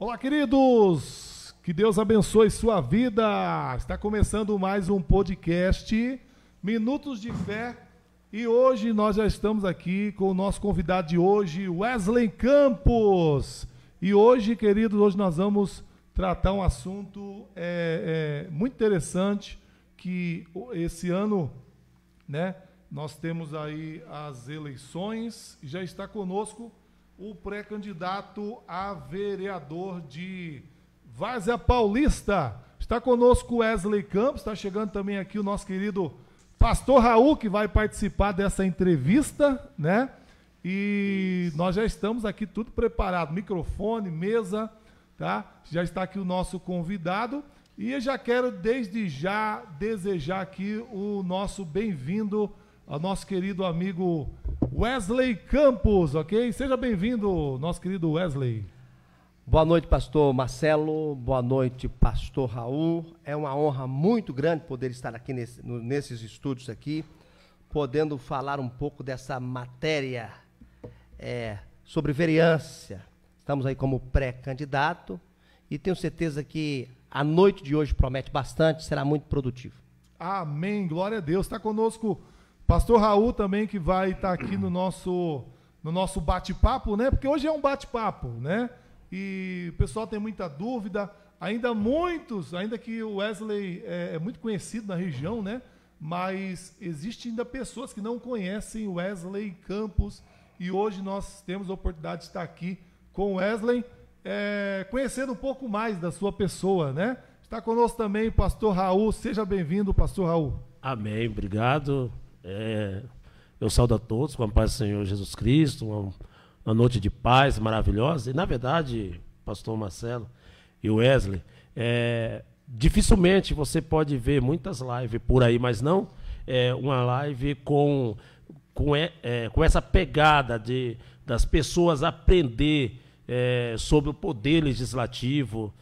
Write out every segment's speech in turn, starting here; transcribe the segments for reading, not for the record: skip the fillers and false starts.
Olá, queridos! Que Deus abençoe sua vida! Está começando mais um podcast Minutos de Fé e hoje nós já estamos aqui com o nosso convidado de hoje, Wesley Campos. E hoje, queridos, hoje nós vamos tratar um assunto muito interessante que esse ano, né, nós temos aí as eleições e já está conosco o pré-candidato a vereador de Várzea Paulista. Está conosco o Wesley Campos, está chegando também aqui o nosso querido Pastor Raul, que vai participar dessa entrevista, né? E nós já estamos aqui tudo preparado, microfone, mesa, tá? Já está aqui o nosso convidado e eu já quero desde já desejar aqui o nosso bem-vindo ao nosso querido amigo Wesley Campos, ok? Seja bem-vindo, nosso querido Wesley. Boa noite, pastor Marcelo, boa noite, pastor Raul. É uma honra muito grande poder estar aqui nesses estúdios aqui, podendo falar um pouco dessa matéria sobre vereança. Estamos aí como pré-candidato e tenho certeza que a noite de hoje promete bastante, será muito produtivo. Amém, glória a Deus. Está conosco Pastor Raul também, que vai estar aqui no nosso bate-papo, né? Porque hoje é um bate-papo, né? E o pessoal tem muita dúvida, ainda que o Wesley é muito conhecido na região, né? Mas existem ainda pessoas que não conhecem o Wesley Campos e hoje nós temos a oportunidade de estar aqui com o Wesley, conhecendo um pouco mais da sua pessoa, né? Está conosco também o Pastor Raul. Seja bem-vindo, Pastor Raul. Amém, obrigado. Eu saúdo a todos com a paz do Senhor Jesus Cristo, uma noite de paz maravilhosa. E, na verdade, pastor Marcelo e Wesley, dificilmente você pode ver muitas lives por aí, mas não uma live com essa pegada das pessoas aprender sobre o poder legislativo,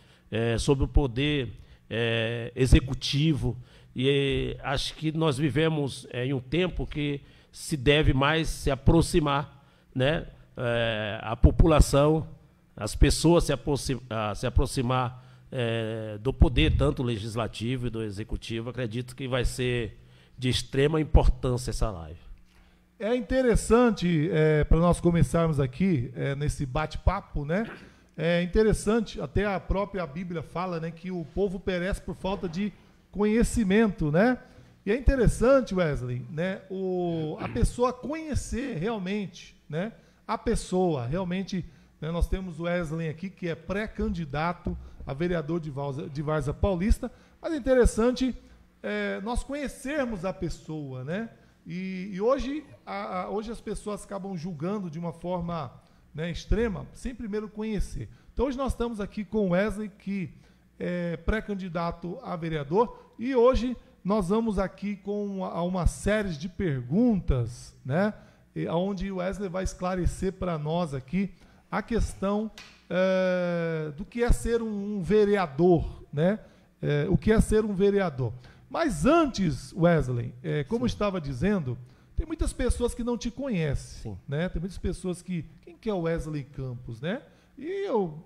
sobre o poder executivo. E acho que nós vivemos em um tempo que se deve mais se aproximar, né? A população, as pessoas se aproximar do poder, tanto legislativo e do executivo. Acredito que vai ser de extrema importância essa live. É interessante, para nós começarmos aqui, nesse bate-papo, né? É interessante, até a própria Bíblia fala, né, que o povo perece por falta de conhecimento, né? E é interessante, Wesley, né, a pessoa conhecer realmente, né? A pessoa realmente, né, nós temos o Wesley aqui, que é pré-candidato a vereador de Várzea Paulista, mas é interessante nós conhecermos a pessoa, né? E hoje, hoje as pessoas acabam julgando de uma forma, né, extrema, sem primeiro conhecer. Então hoje nós estamos aqui com o Wesley, que pré-candidato a vereador, e hoje nós vamos aqui com uma série de perguntas, né, onde o Wesley vai esclarecer para nós aqui a questão do que é ser um vereador, né, o que é ser um vereador. Mas antes, Wesley, como eu estava dizendo, tem muitas pessoas que não te conhecem, né, tem muitas pessoas quem que é o Wesley Campos, né? E eu,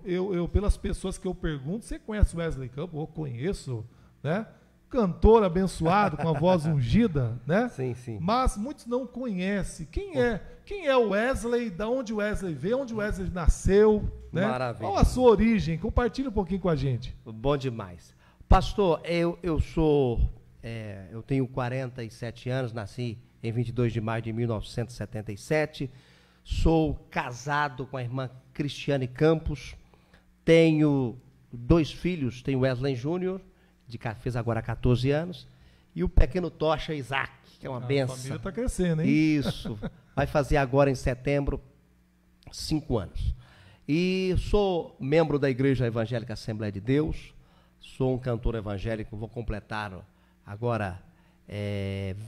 pelas pessoas que eu pergunto, você conhece o Wesley Campos? Eu conheço, né? Cantor abençoado, com a voz ungida, né? Sim, sim. Mas muitos não conhecem. Quem é o Wesley? Da onde o Wesley veio? Onde o Wesley nasceu? Né? Maravilha. Qual a sua origem? Compartilha um pouquinho com a gente. Bom demais. Pastor, eu tenho 47 anos, nasci em 22 de maio de 1977. Sou casado com a irmã Cristiane Campos, tenho 2 filhos, tenho Wesley Júnior, fez agora 14 anos, e o pequeno Tocha Isaac, que é uma benção. A família está crescendo, hein? Isso, vai fazer agora em setembro 5 anos. E sou membro da Igreja Evangélica Assembleia de Deus, sou um cantor evangélico, vou completar agora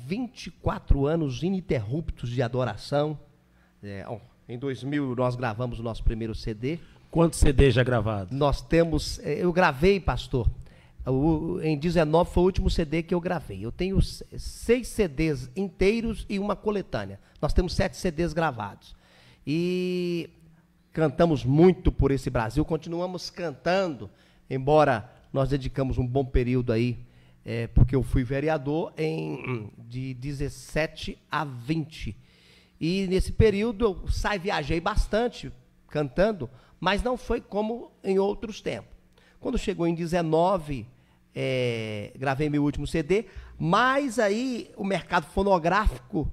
24 anos ininterruptos de adoração. Em 2000 nós gravamos o nosso primeiro CD. Quantos CDs já gravados? Nós temos, eu gravei, pastor, em 19 foi o último CD que eu gravei. Eu tenho 6 CDs inteiros e uma coletânea. Nós temos 7 CDs gravados. E cantamos muito por esse Brasil, continuamos cantando, embora nós dedicamos um bom período aí, porque eu fui vereador de 17 a 20. E nesse período eu viajei bastante cantando, mas não foi como em outros tempos. Quando chegou em 19, gravei meu último CD, mas aí o mercado fonográfico,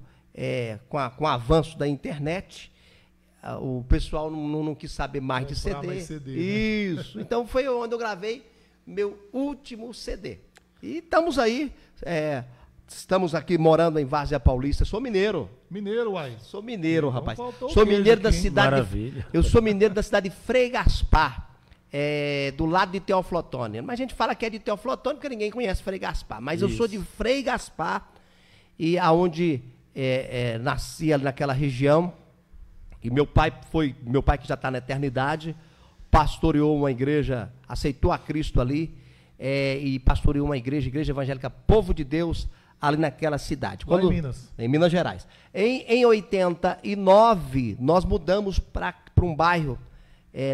com o avanço da internet, o pessoal não quis saber mais de CD. Mais CD, isso. Né? Então foi onde eu gravei meu último CD. E estamos aí, estamos aqui morando em Várzea Paulista. Sou mineiro. Mineiro, uai. Sou mineiro, rapaz. Sou mineiro da cidade. Maravilha. Eu sou mineiro da cidade de Frei Gaspar, do lado de Teoflotone. Mas a gente fala que é de Teoflotone porque ninguém conhece Frei Gaspar. Mas eu sou de Frei Gaspar, e aonde nasci ali naquela região. E meu pai que já está na eternidade, pastoreou uma igreja, aceitou a Cristo ali, e pastoreou uma igreja evangélica Povo de Deus, ali naquela cidade. Lá em Minas. Em Minas Gerais. Em 89, nós mudamos para um bairro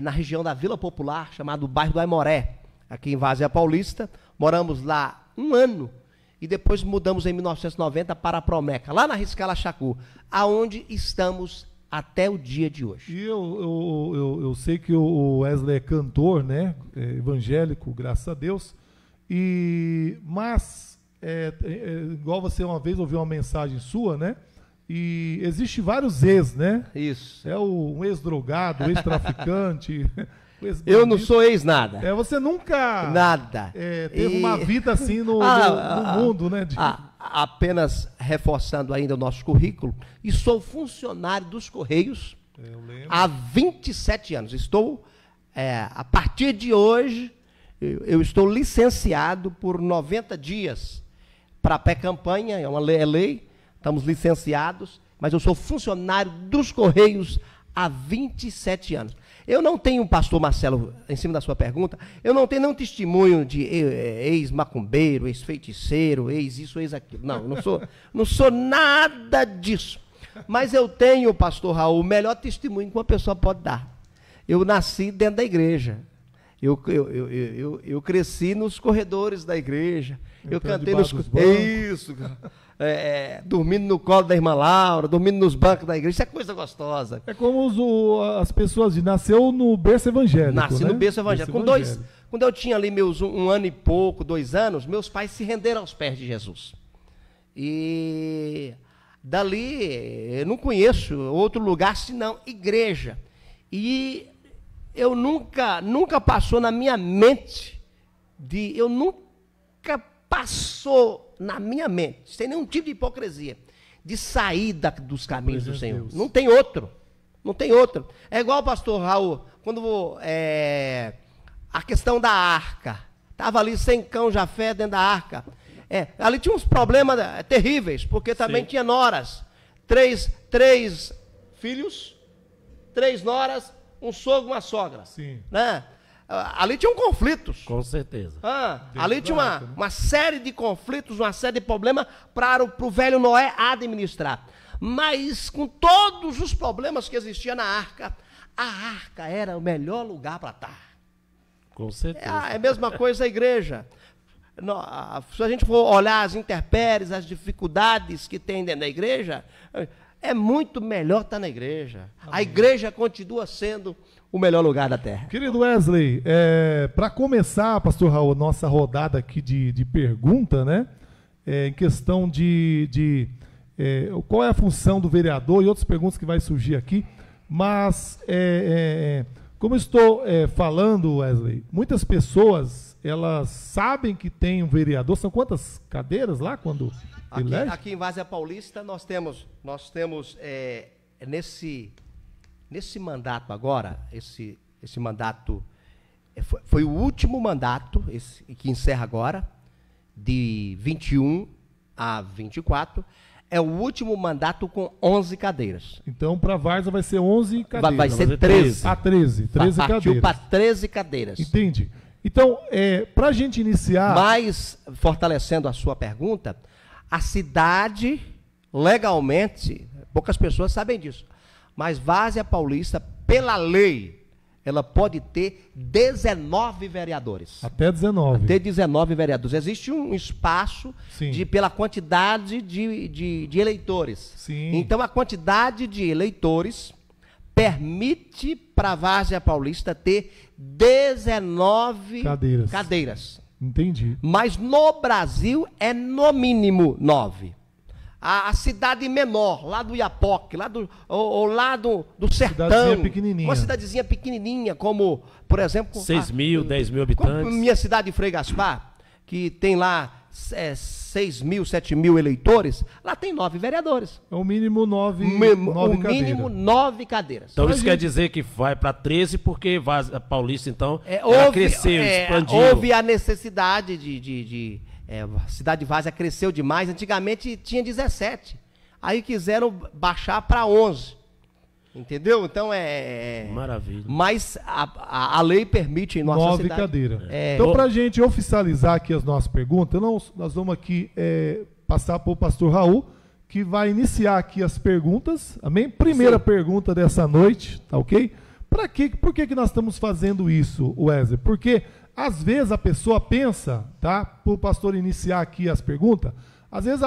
na região da Vila Popular, chamado bairro do Aimoré, aqui em Várzea Paulista. Moramos lá 1 ano, e depois mudamos em 1990 para a Promeca, lá na Riscala Chacu, aonde estamos até o dia de hoje. E eu sei que o Wesley é cantor, né? Evangélico, graças a Deus. Mas, igual você uma vez ouviu uma mensagem sua, né? E existe vários ex, né? Isso. Um ex-drogado, um ex-traficante. Eu não sou ex nada. Você nunca nada. Teve uma vida assim no mundo, né? Apenas reforçando ainda o nosso currículo, e sou funcionário dos Correios há 27 anos. Estou, a partir de hoje, eu estou licenciado por 90 dias para a pré-campanha, é uma lei, estamos licenciados, mas eu sou funcionário dos Correios há 27 anos. Eu não tenho, pastor Marcelo, em cima da sua pergunta, eu não tenho nenhum testemunho de ex-macumbeiro, ex-feiticeiro, ex-isso, ex-aquilo. Não, não sou nada disso. Mas eu tenho, pastor Raul, o melhor testemunho que uma pessoa pode dar. Eu nasci dentro da igreja. Eu cresci nos corredores da igreja. Eu cantei nos... Isso, dormindo no colo da irmã Laura, dormindo nos bancos da igreja. Isso é coisa gostosa. É como as pessoas dizem, nasceu no berço evangélico. Nasci no berço evangélico. Quando eu tinha ali meus 1 ano e pouco, 2 anos, meus pais se renderam aos pés de Jesus. E dali, eu não conheço outro lugar senão igreja. E eu nunca passou na minha mente passou na minha mente, sem nenhum tipo de hipocrisia, de sair dos caminhos do Senhor. Deus. Não tem outro. É igual o pastor Raul, quando a questão da arca, estava ali sem cão Jafé dentro da arca. Ali tinha uns problemas terríveis, porque também tinha noras. 3 filhos, 3 noras, um sogro e uma sogra. Sim. Né? Ali tinham conflitos. Com certeza. Ali tinha uma série de conflitos, uma série de problemas para o velho Noé administrar. Mas com todos os problemas que existiam na arca, a arca era o melhor lugar para estar. Com certeza. É a mesma coisa a igreja. Se a gente for olhar as intempéries, as dificuldades que tem dentro da igreja, é muito melhor estar na igreja. Amém. A igreja continua sendo o melhor lugar da terra. Querido Wesley, para começar, pastor Raul, nossa rodada aqui de pergunta, né? Em questão de qual é a função do vereador e outras perguntas que vai surgir aqui, mas como eu estou falando, Wesley, muitas pessoas, elas sabem que tem um vereador. São quantas cadeiras lá quando elege? Aqui em Várzea Paulista nós temos nesse mandato agora, esse mandato foi o último mandato, esse que encerra agora, de 21 a 24, é o último mandato com 11 cadeiras. Então, para a Várzea vai ser 11 cadeiras. Vai ser 13. 13 cadeiras. Partiu para 13 cadeiras. Entendi. Então, para a gente iniciar... Mas, fortalecendo a sua pergunta, a cidade, legalmente, poucas pessoas sabem disso, Mas Várzea Paulista, pela lei, ela pode ter 19 vereadores. Até 19. Até 19 vereadores. Existe um espaço pela quantidade de eleitores. Sim. Então, a quantidade de eleitores permite para a Várzea Paulista ter 19 cadeiras. Entendi. Mas no Brasil é no mínimo 9. A cidade menor, lá do Iapoque, lá do Sertão, Cidadezinha pequenininha. uma cidadezinha pequenininha, como, por exemplo... 6 mil, 10 mil habitantes. Minha cidade de Frei Gaspar, que tem lá 6 mil, 7 mil eleitores, lá tem 9 vereadores. É o mínimo 9 cadeiras. Mínimo 9 cadeiras. Então isso quer dizer que vai para 13 porque Várzea Paulista, então, ela cresceu, expandiu. Houve a necessidade a cidade de Várzea cresceu demais. Antigamente tinha 17. Aí quiseram baixar para 11. Entendeu? Então Maravilha. Mas a lei permite em nossa 9 cidade. cadeiras. Então, para a gente oficializar aqui as nossas perguntas, nós vamos aqui passar para o pastor Raul, que vai iniciar aqui as perguntas. Amém? Primeira pergunta dessa noite, tá ok? Por que nós estamos fazendo isso, Wesley? Porque às vezes a pessoa pensa, tá? Para o pastor iniciar aqui as perguntas, às vezes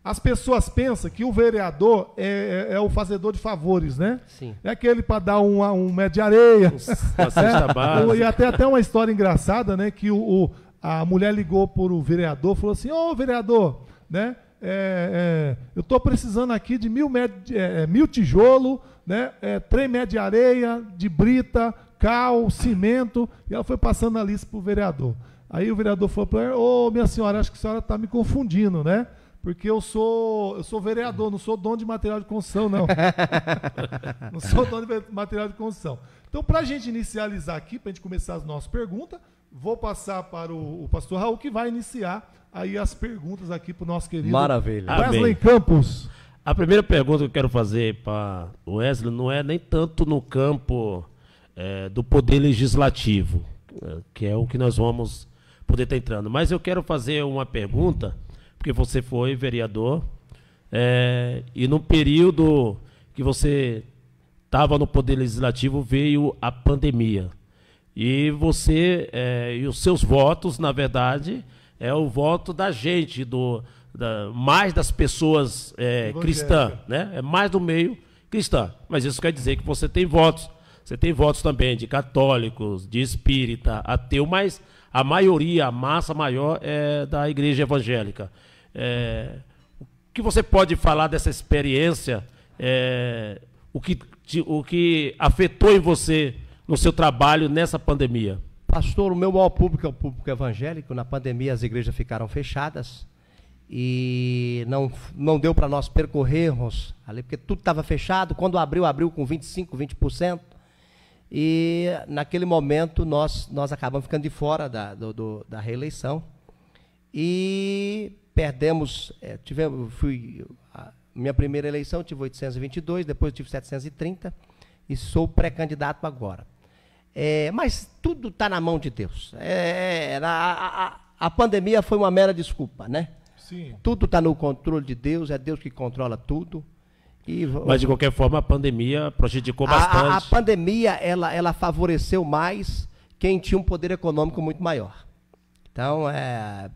as pessoas pensam que o vereador é o fazedor de favores, né? Sim. É aquele para dar um metro de areia. E até uma história engraçada, né? Que a mulher ligou para o vereador e falou assim: ô vereador, né? Eu estou precisando aqui de 1.000 tijolos, né? 3 metros de areia, de brita, cal, cimento. E ela foi passando a lista para o vereador. Aí o vereador falou para ela: ô minha senhora, acho que a senhora está me confundindo, né? Porque eu sou vereador, não sou dono de material de construção, não. Não sou dono de material de construção. Então, para a gente inicializar aqui, para a gente começar as nossas perguntas, vou passar para o pastor Raul, que vai iniciar aí as perguntas aqui para o nosso querido Wesley Campos. A primeira pergunta que eu quero fazer para o Wesley não é nem tanto no campo do poder legislativo, que é o que nós vamos poder estar entrando. Mas eu quero fazer uma pergunta, porque você foi vereador, e no período que você estava no Poder Legislativo veio a pandemia. E você, e os seus votos, na verdade, é o voto da gente, mais das pessoas cristãs, né? É mais do meio cristão. Mas isso quer dizer que você tem votos. Você tem votos também de católicos, de espírita, ateu, mas a maioria, a massa maior é da igreja evangélica. O que você pode falar dessa experiência, o que afetou em você no seu trabalho nessa pandemia? Pastor, o meu maior público é o público evangélico. Na pandemia as igrejas ficaram fechadas e não deu para nós percorrermos ali, porque tudo estava fechado. Quando abriu com 25%, 20%. E naquele momento nós acabamos ficando de fora da reeleição. E perdemos, minha primeira eleição tive 822, depois tive 730 e sou pré-candidato agora. Mas tudo está na mão de Deus. A pandemia foi uma mera desculpa, né? Sim. Tudo está no controle de Deus, é Deus que controla tudo. Mas de qualquer forma a pandemia prejudicou bastante. A pandemia ela favoreceu mais quem tinha um poder econômico muito maior. Então,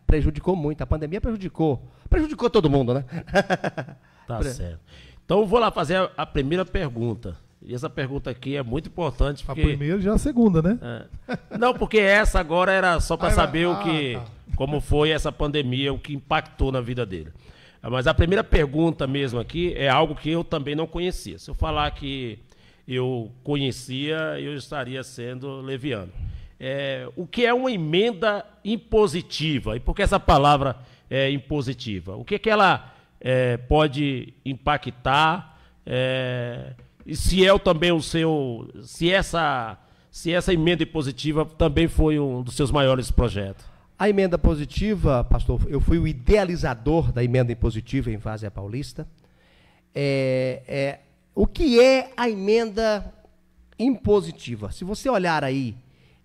prejudicou muito. A pandemia prejudicou todo mundo, né? Tá certo. Então, eu vou lá fazer a primeira pergunta. E essa pergunta aqui é muito importante. Porque... A primeira e já a segunda, né? Não, porque essa agora era só para saber como foi essa pandemia, o que impactou na vida dele. Mas a primeira pergunta mesmo aqui é algo que eu também não conhecia. Se eu falar que eu conhecia, eu estaria sendo leviano. O que é uma emenda impositiva? E por que essa palavra é impositiva? O que ela pode impactar? E se também se essa emenda impositiva também foi um dos seus maiores projetos? A emenda positiva, pastor, eu fui o idealizador da emenda impositiva em Várzea Paulista. O que é a emenda impositiva? Se você olhar aí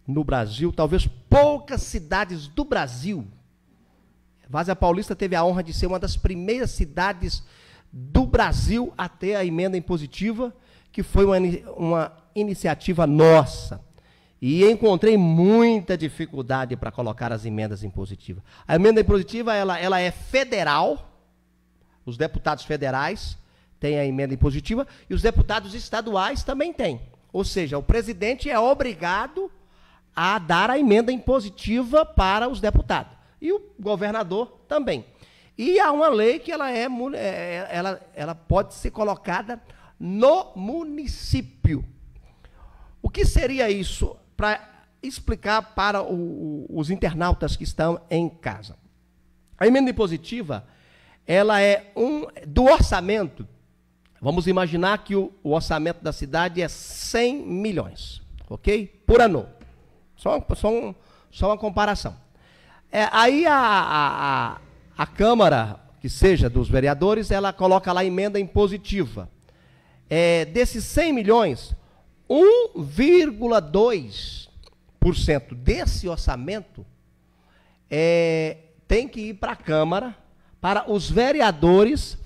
no Brasil, talvez poucas cidades do Brasil, Várzea Paulista teve a honra de ser uma das primeiras cidades do Brasil até a emenda impositiva, que foi uma iniciativa nossa. E encontrei muita dificuldade para colocar as emendas impositivas. A emenda impositiva, ela é federal, os deputados federais têm a emenda impositiva, e os deputados estaduais também têm. Ou seja, o presidente é obrigado a dar a emenda impositiva para os deputados. E o governador também. E há uma lei que ela pode ser colocada no município. O que seria isso? Para explicar para os internautas que estão em casa. A emenda impositiva, ela é do orçamento. Vamos imaginar que o orçamento da cidade é 100 milhões, ok? Por ano. Só uma comparação. Aí a Câmara, que seja dos vereadores, ela coloca lá a emenda impositiva. Desses 100 milhões, 1,2% desse orçamento tem que ir para a Câmara, para os vereadores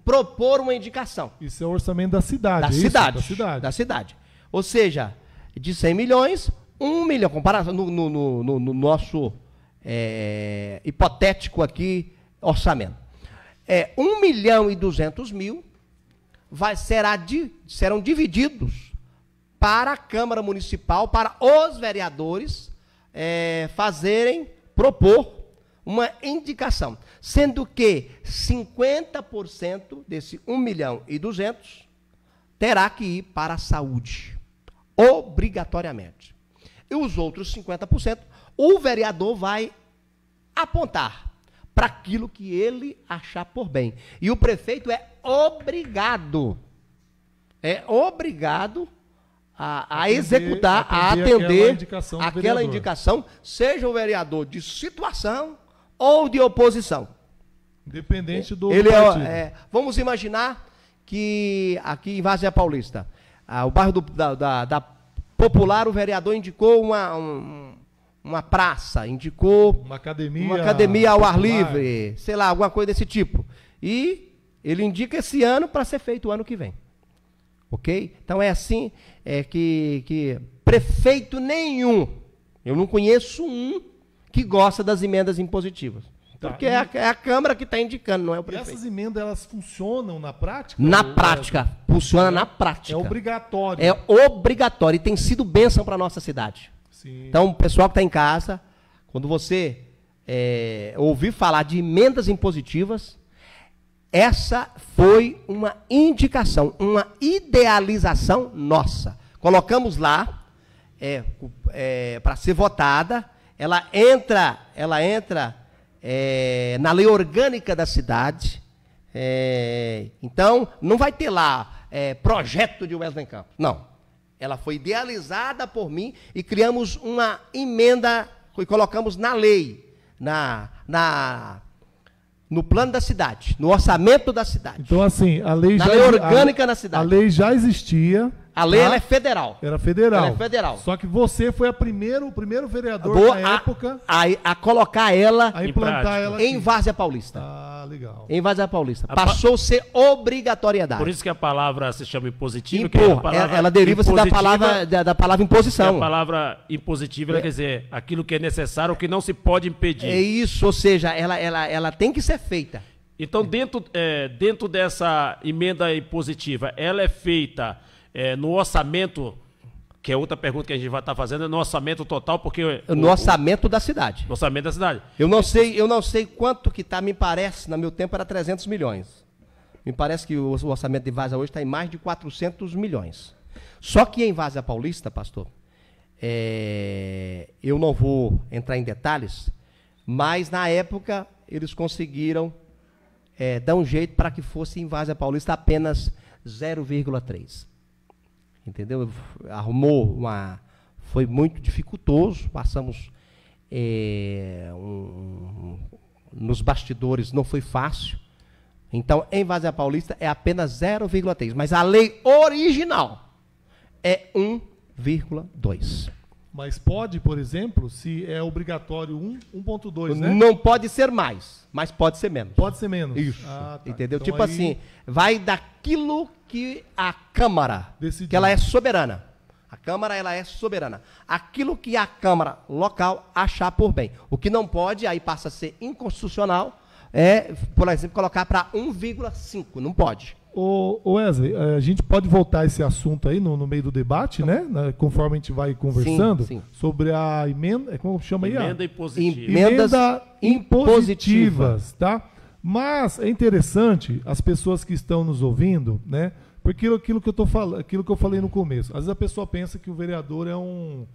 propor uma indicação. Isso é o orçamento da cidade. Da cidade. Ou seja, de 100 milhões, 1 milhão, comparado no nosso hipotético aqui, orçamento. 1.200.000 serão divididos para a Câmara Municipal, para os vereadores propor uma indicação, sendo que 50% desse 1.200.000 terá que ir para a saúde, obrigatoriamente. E os outros 50%, o vereador vai apontar para aquilo que ele achar por bem. E o prefeito é obrigado a executar, a atender aquela indicação, seja o vereador de situação ou de oposição. Independente do partido. Vamos imaginar que aqui em Várzea Paulista, o bairro da Popular, o vereador indicou uma praça, indicou uma academia ao ar livre, sei lá, alguma coisa desse tipo. E ele indica esse ano para ser feito o ano que vem. Ok? Então é assim que prefeito nenhum, eu não conheço um que gosta das emendas impositivas. Tá. Porque é a Câmara que está indicando, não é o prefeito. E essas emendas, elas funcionam na prática? Na prática, funciona na prática. É obrigatório. É obrigatório e tem sido bênção para a nossa cidade. Sim. Então, o pessoal que está em casa, quando você ouvir falar de emendas impositivas, essa foi uma indicação, uma idealização nossa. Colocamos lá para ser votada, ela entra na lei orgânica da cidade. Então, não vai ter lá projeto de Wesley Campos. Não. Ela foi idealizada por mim e criamos uma emenda e colocamos na lei, no plano da cidade, no orçamento da cidade. Então, assim, a lei lei orgânica na cidade. A lei já existia. A lei ela é federal. Era federal. Ela é federal. Só que você foi o primeiro vereador na época a colocar ela, a implantar ela em Várzea Paulista. Ah, legal. Em Várzea Paulista. Passou a ser obrigatoriedade. Por isso que a palavra se chama impositiva. Impor, ela deriva-se da palavra imposição. A palavra impositiva quer dizer aquilo que é necessário, o que não se pode impedir. É isso, ou seja, ela tem que ser feita. Então, dentro dessa emenda impositiva, ela é feita no orçamento, que é outra pergunta que a gente vai estar fazendo, no orçamento total, porque... No orçamento da cidade. No orçamento da cidade. Eu não sei quanto que está, me parece, no meu tempo era 300 milhões. Me parece que o orçamento de Várzea hoje está em mais de 400 milhões. Só que em Várzea Paulista, pastor, eu não vou entrar em detalhes, mas na época eles conseguiram dar um jeito para que fosse em Várzea Paulista apenas 0,3. Entendeu? Foi muito dificultoso, passamos nos bastidores, não foi fácil. Então, em Várzea Paulista é apenas 0,3, mas a lei original é 1,2. Mas pode, por exemplo, se é obrigatório 1.2, né? Não pode ser mais, mas pode ser menos. Pode ser menos. Isso. Ah, tá. Entendeu? Então Tipo aí- assim, vai daquilo que a Câmara, Decidiu. que ela é soberana. A Câmara, ela é soberana. Aquilo que a Câmara local achar por bem. O que não pode, aí passa a ser inconstitucional, é, por exemplo, colocar para 1,5. Não pode. Ô Wesley, a gente pode voltar a esse assunto aí no meio do debate, né? Conforme a gente vai conversando, Sim. sobre a emenda, como chama aí? Emenda impositiva. Emendas impositivas, tá? Mas é interessante as pessoas que estão nos ouvindo, né? Porque aquilo que eu tô falando, aquilo que eu falei no começo. Às vezes a pessoa pensa que o vereador é um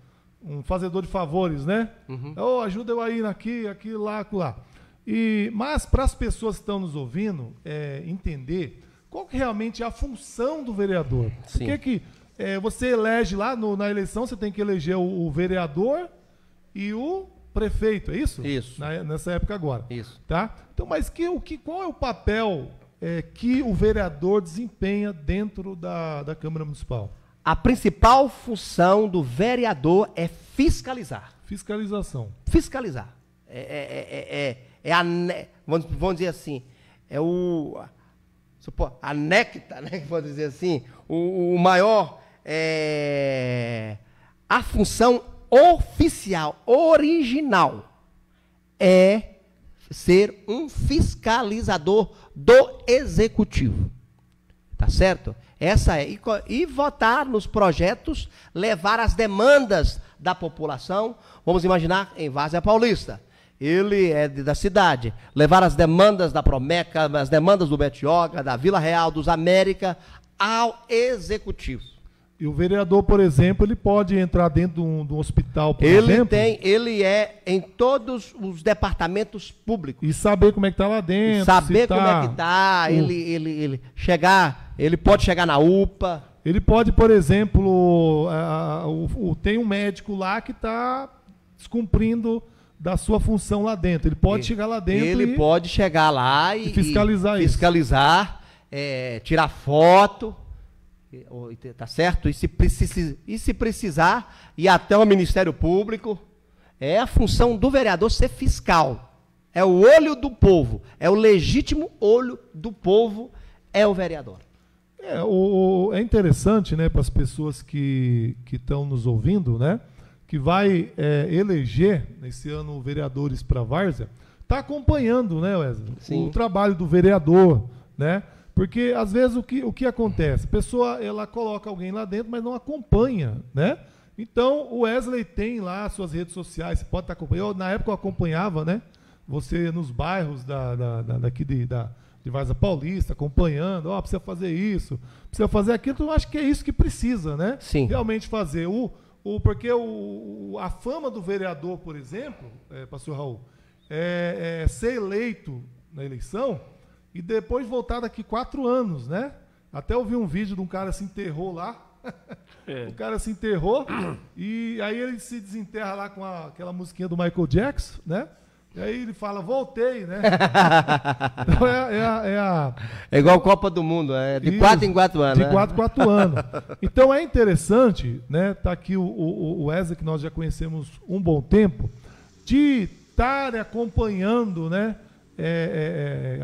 fazedor de favores, né? Oh, ajuda eu aí aqui, lá. Mas para as pessoas que estão nos ouvindo entender qual que realmente é a função do vereador. Por Sim. que você elege lá na eleição, você tem que eleger o vereador e o prefeito, é isso? Isso. Nessa época agora. Isso. Tá? Então, mas qual é o papel que o vereador desempenha dentro da Câmara Municipal? A principal função do vereador é fiscalizar. Fiscalização. Fiscalizar. Vamos dizer assim, a néctar, né? Vamos dizer assim, o maior, a função oficial, original, é ser um fiscalizador do executivo. Tá certo? Essa é. E votar nos projetos, levar as demandas da população. Vamos imaginar em Várzea Paulista. Ele é da cidade. Levar as demandas da Promeca, as demandas do Betioga, da Vila Real, dos América, ao executivo. E o vereador, por exemplo, ele pode entrar dentro de um hospital, por exemplo, Ele é em todos os departamentos públicos. e saber como é que tá lá dentro. Saber se como é que tá, ele pode chegar na UPA. Ele pode, por exemplo, tem um médico lá que está descumprindo da sua função lá dentro. Ele pode chegar lá dentro Ele pode chegar lá e fiscalizar isso. fiscalizar, tirar foto, tá certo? E se precisar, ir até o Ministério Público. É a função do vereador ser fiscal. É o olho do povo. É o legítimo olho do povo, é o vereador. É interessante, né, para as pessoas que estão nos ouvindo, né, que vai eleger nesse ano vereadores para Várzea, está acompanhando, né, Wesley, Sim. o trabalho do vereador, né? Porque às vezes o que acontece? A pessoa ela coloca alguém lá dentro, mas não acompanha, né? Então o Wesley tem lá suas redes sociais, você pode estar acompanhando. Na época eu acompanhava, né? Você nos bairros daqui de Várzea Paulista, acompanhando, precisa fazer isso, precisa fazer aquilo. Então, eu acho que é isso que precisa, né? Sim. Realmente fazer. Porque a fama do vereador, por exemplo, pastor Raul, é ser eleito na eleição e depois voltar daqui 4 anos, né? Até eu vi um vídeo de um cara se enterrou lá. O cara se enterrou e aí ele se desenterra lá com aquela musiquinha do Michael Jackson, né? E aí ele fala, voltei, né? Então É igual a Copa do Mundo, de 4 em 4 anos. De 4 em 4 anos. Então é interessante, né? Tá aqui o Wesley, que nós já conhecemos um bom tempo, de estar acompanhando, né?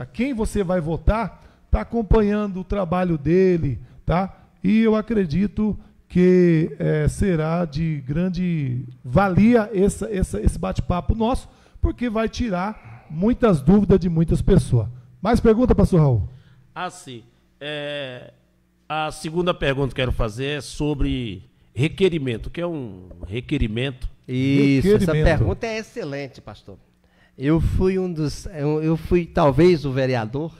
A quem você vai votar, tá acompanhando o trabalho dele, tá? E eu acredito que será de grande valia esse bate-papo nosso, porque vai tirar muitas dúvidas de muitas pessoas. Mais pergunta, pastor Raul? Sim. A segunda pergunta que eu quero fazer é sobre requerimento. O que é um requerimento? Isso, essa Requerimento. pergunta é excelente, pastor. Eu fui talvez o vereador.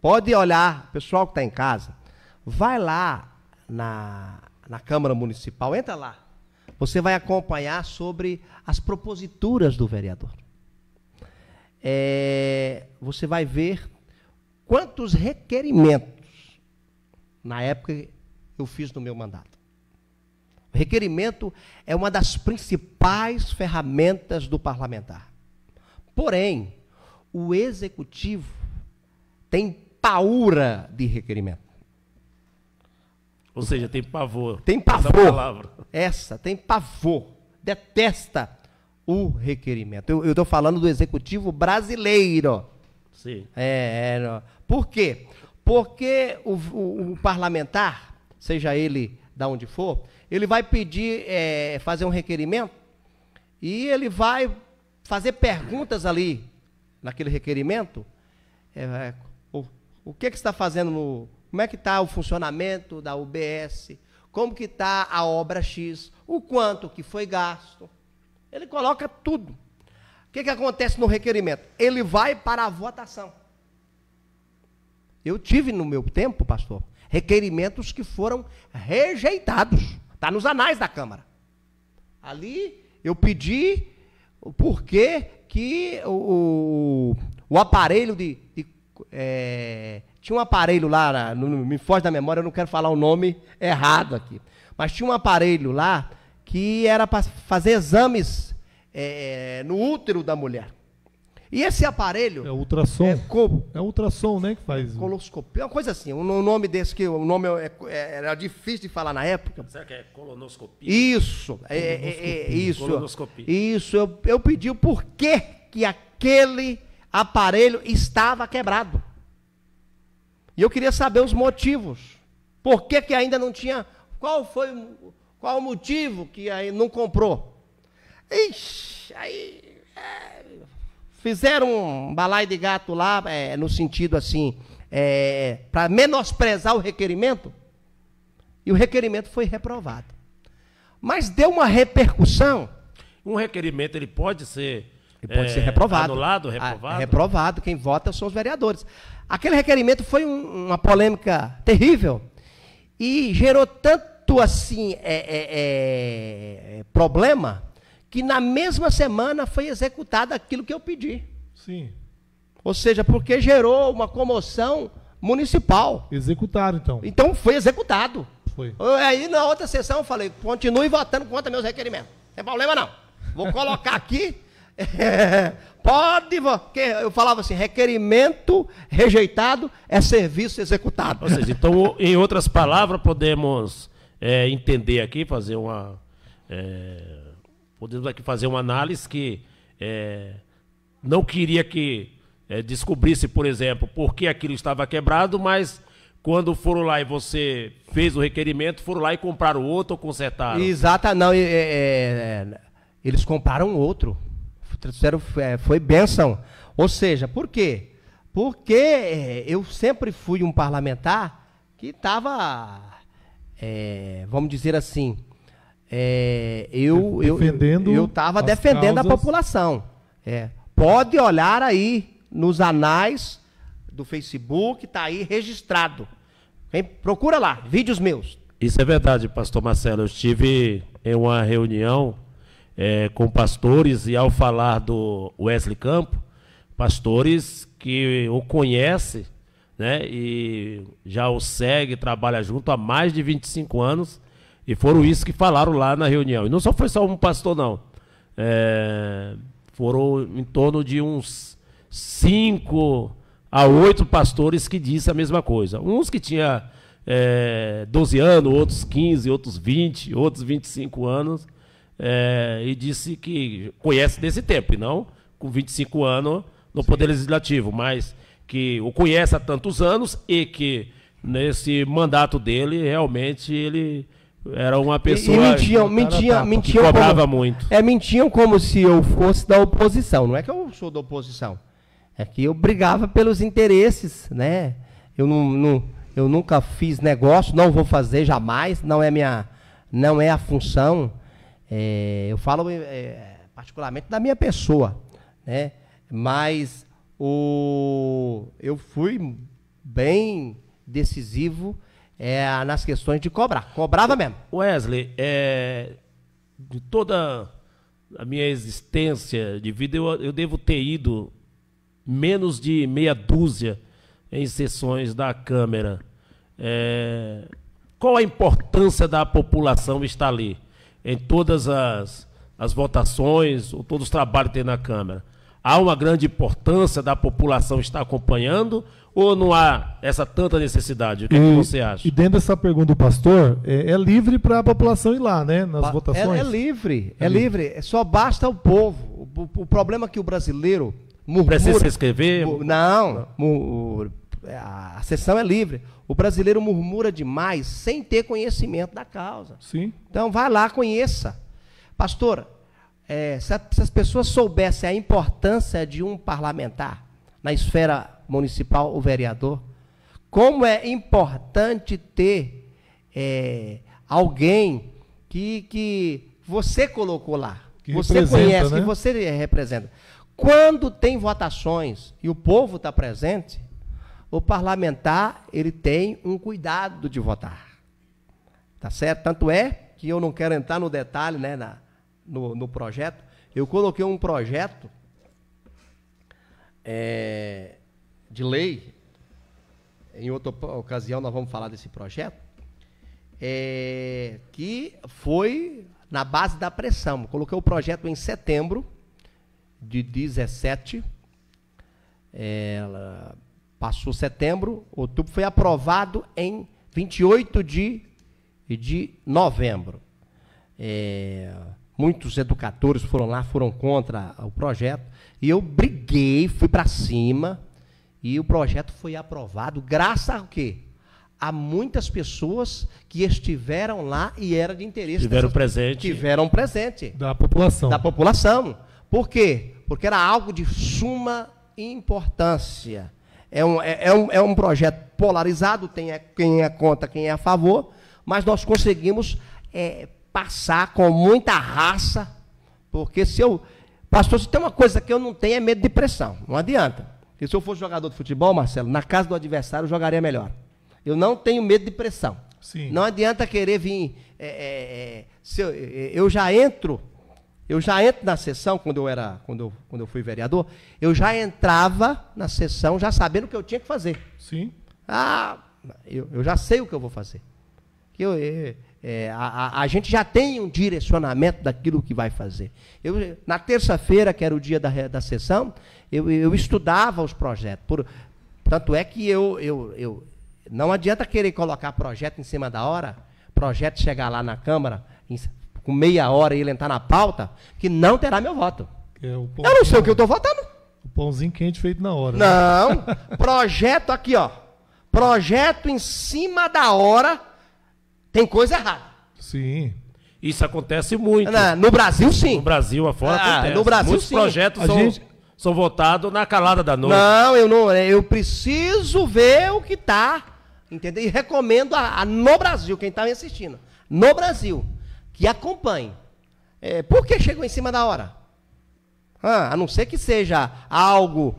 Pode olhar, pessoal que está em casa, vai lá na Câmara Municipal, entra lá. Você vai acompanhar sobre as proposituras do vereador. Você vai ver quantos requerimentos, na época, eu fiz no meu mandato. O requerimento é uma das principais ferramentas do parlamentar. Porém, o executivo tem paura de requerimento. Ou seja, tem pavor. Tem Essa pavor. palavra. Tem pavor detesta o requerimento. Eu estou falando do executivo brasileiro. Sim. Por quê? Porque o parlamentar, seja ele de onde for, ele vai pedir, fazer um requerimento e ele vai fazer perguntas ali naquele requerimento. O que está fazendo, como é que está o funcionamento da UBS, como que está a obra X, o quanto que foi gasto. Ele coloca tudo. O que acontece no requerimento? Ele vai para a votação. Eu tive no meu tempo, pastor, requerimentos que foram rejeitados. Está nos anais da Câmara. Ali eu pedi o porquê que o aparelho tinha um aparelho lá, me foge da memória, eu não quero falar o nome errado aqui, mas tinha um aparelho lá que era para fazer exames no útero da mulher. E esse aparelho... É ultrassom. É ultrassom, né, que faz... Coloscopia, uma coisa assim, um nome desse, que o nome era difícil de falar na época. Será que é colonoscopia? Isso, isso. Colonoscopia. Isso, eu pedi o porquê que aquele aparelho estava quebrado. E eu queria saber os motivos. Por que ainda não tinha... Qual o motivo que aí não comprou? Ixi, aí... Fizeram um balaio de gato lá, no sentido assim, para menosprezar o requerimento, e o requerimento foi reprovado. Mas deu uma repercussão. Um requerimento, ele pode ser... Ele pode ser reprovado. Anulado, reprovado? Reprovado, quem vota são os vereadores. Aquele requerimento foi uma polêmica terrível, e gerou tanto assim, problema, que na mesma semana foi executado aquilo que eu pedi. Sim. Ou seja, porque gerou uma comoção municipal. Executaram, então. Então foi executado. Foi. Aí na outra sessão eu falei, continue votando contra meus requerimentos. Não tem problema não. Vou colocar aqui, pode votar. Eu falava assim, requerimento rejeitado é serviço executado. Ou seja, então, em outras palavras, podemos entender aqui, fazer uma... podemos aqui fazer uma análise que não queria que descobrisse, por exemplo, por que aquilo estava quebrado, mas quando foram lá e você fez o requerimento, foram lá e compraram outro ou consertaram. Exato, não, eles compraram outro. Foi bênção. Ou seja, por quê? Porque eu sempre fui um parlamentar que estava, vamos dizer assim, eu estava defendendo a população. Pode olhar aí nos anais do Facebook, está aí registrado. Procura lá, vídeos meus. Isso é verdade, pastor Marcelo. Eu estive em uma reunião com pastores e ao falar do Wesley Campo, pastores que o conhecem, né, e já o segue, trabalha junto há mais de 25 anos, e foram isso que falaram lá na reunião. E não foi só um pastor, não. Foram em torno de uns 5 a 8 pastores que disseram a mesma coisa. Uns que tinham 12 anos, outros 15, outros 20, outros 25 anos. E disse que conhece desse tempo, e não com 25 anos no Poder Legislativo, mas que o conhece há tantos anos e que nesse mandato dele, realmente, ele... era uma pessoa que cobrava muito. Mentiam como se eu fosse da oposição. Não é que eu sou da oposição. É que eu brigava pelos interesses, né? Eu nunca fiz negócio, não vou fazer jamais, não é a função. Eu falo particularmente da minha pessoa, né? Mas eu fui bem decisivo nas questões de cobrar. Cobrava mesmo. Wesley, de toda a minha existência de vida, eu devo ter ido menos de meia dúzia em sessões da Câmara. Qual a importância da população estar ali? Em todas as votações, ou todos os trabalhos que tem na Câmara. Há uma grande importância da população estar acompanhando, ou não há essa tanta necessidade? O que, é que você acha? E dentro dessa pergunta do pastor, é livre para a população ir lá, né? Nas votações? É livre, é livre. Só basta o povo. O problema é que o brasileiro murmura... Precisa se inscrever? Não, a sessão é livre. O brasileiro murmura demais sem ter conhecimento da causa. Sim. Então, vai lá, conheça. Pastor, se as pessoas soubessem a importância de um parlamentar na esfera municipal, o vereador, como é importante ter alguém que você colocou lá, que você conhece, né? Que você representa. Quando tem votações e o povo está presente, o parlamentar ele tem um cuidado de votar. Tá certo? Tanto é que eu não quero entrar no detalhe, né, no projeto. Eu coloquei um projeto de lei, em outra ocasião nós vamos falar desse projeto, que foi na base da pressão. Coloquei o projeto em setembro de 17, passou setembro, outubro, foi aprovado em 28 de novembro. Muitos educadores foram lá, foram contra o projeto, e eu briguei, fui para cima, e o projeto foi aprovado, graças a quê? A muitas pessoas que estiveram lá e era de interesse. Tiveram presente. Tiveram presente. Da população. Da população. Por quê? Porque era algo de suma importância. É um projeto polarizado, tem quem é contra, quem é a favor, mas nós conseguimos passar com muita raça, porque pastor, se tem uma coisa que eu não tenho é medo de pressão, não adianta. Porque se eu fosse jogador de futebol, Marcelo, na casa do adversário eu jogaria melhor. Eu não tenho medo de pressão. Sim. Não adianta querer vir, eu já entro na sessão, quando eu fui vereador, eu já entrava na sessão já sabendo o que eu tinha que fazer. Sim. Eu já sei o que eu vou fazer. A gente já tem um direcionamento daquilo que vai fazer. Na terça-feira, que era o dia da sessão, eu estudava os projetos. Tanto é que não adianta querer colocar projeto em cima da hora, projeto chegar lá na Câmara com meia hora e ele entrar na pauta, que não terá meu voto. Eu não sei o que eu estou votando. O pãozinho quente feito na hora. Não, né? Projeto aqui, ó. Projeto em cima da hora, tem coisa errada. Sim. Isso acontece muito. No Brasil, sim. No Brasil, afora acontece. No Brasil, muitos sim. Projetos são votados na calada da noite. Não, eu preciso ver o que está, entendeu? E recomendo no Brasil, quem está me assistindo, no Brasil, que acompanhe. Por que chegou em cima da hora? A não ser que seja algo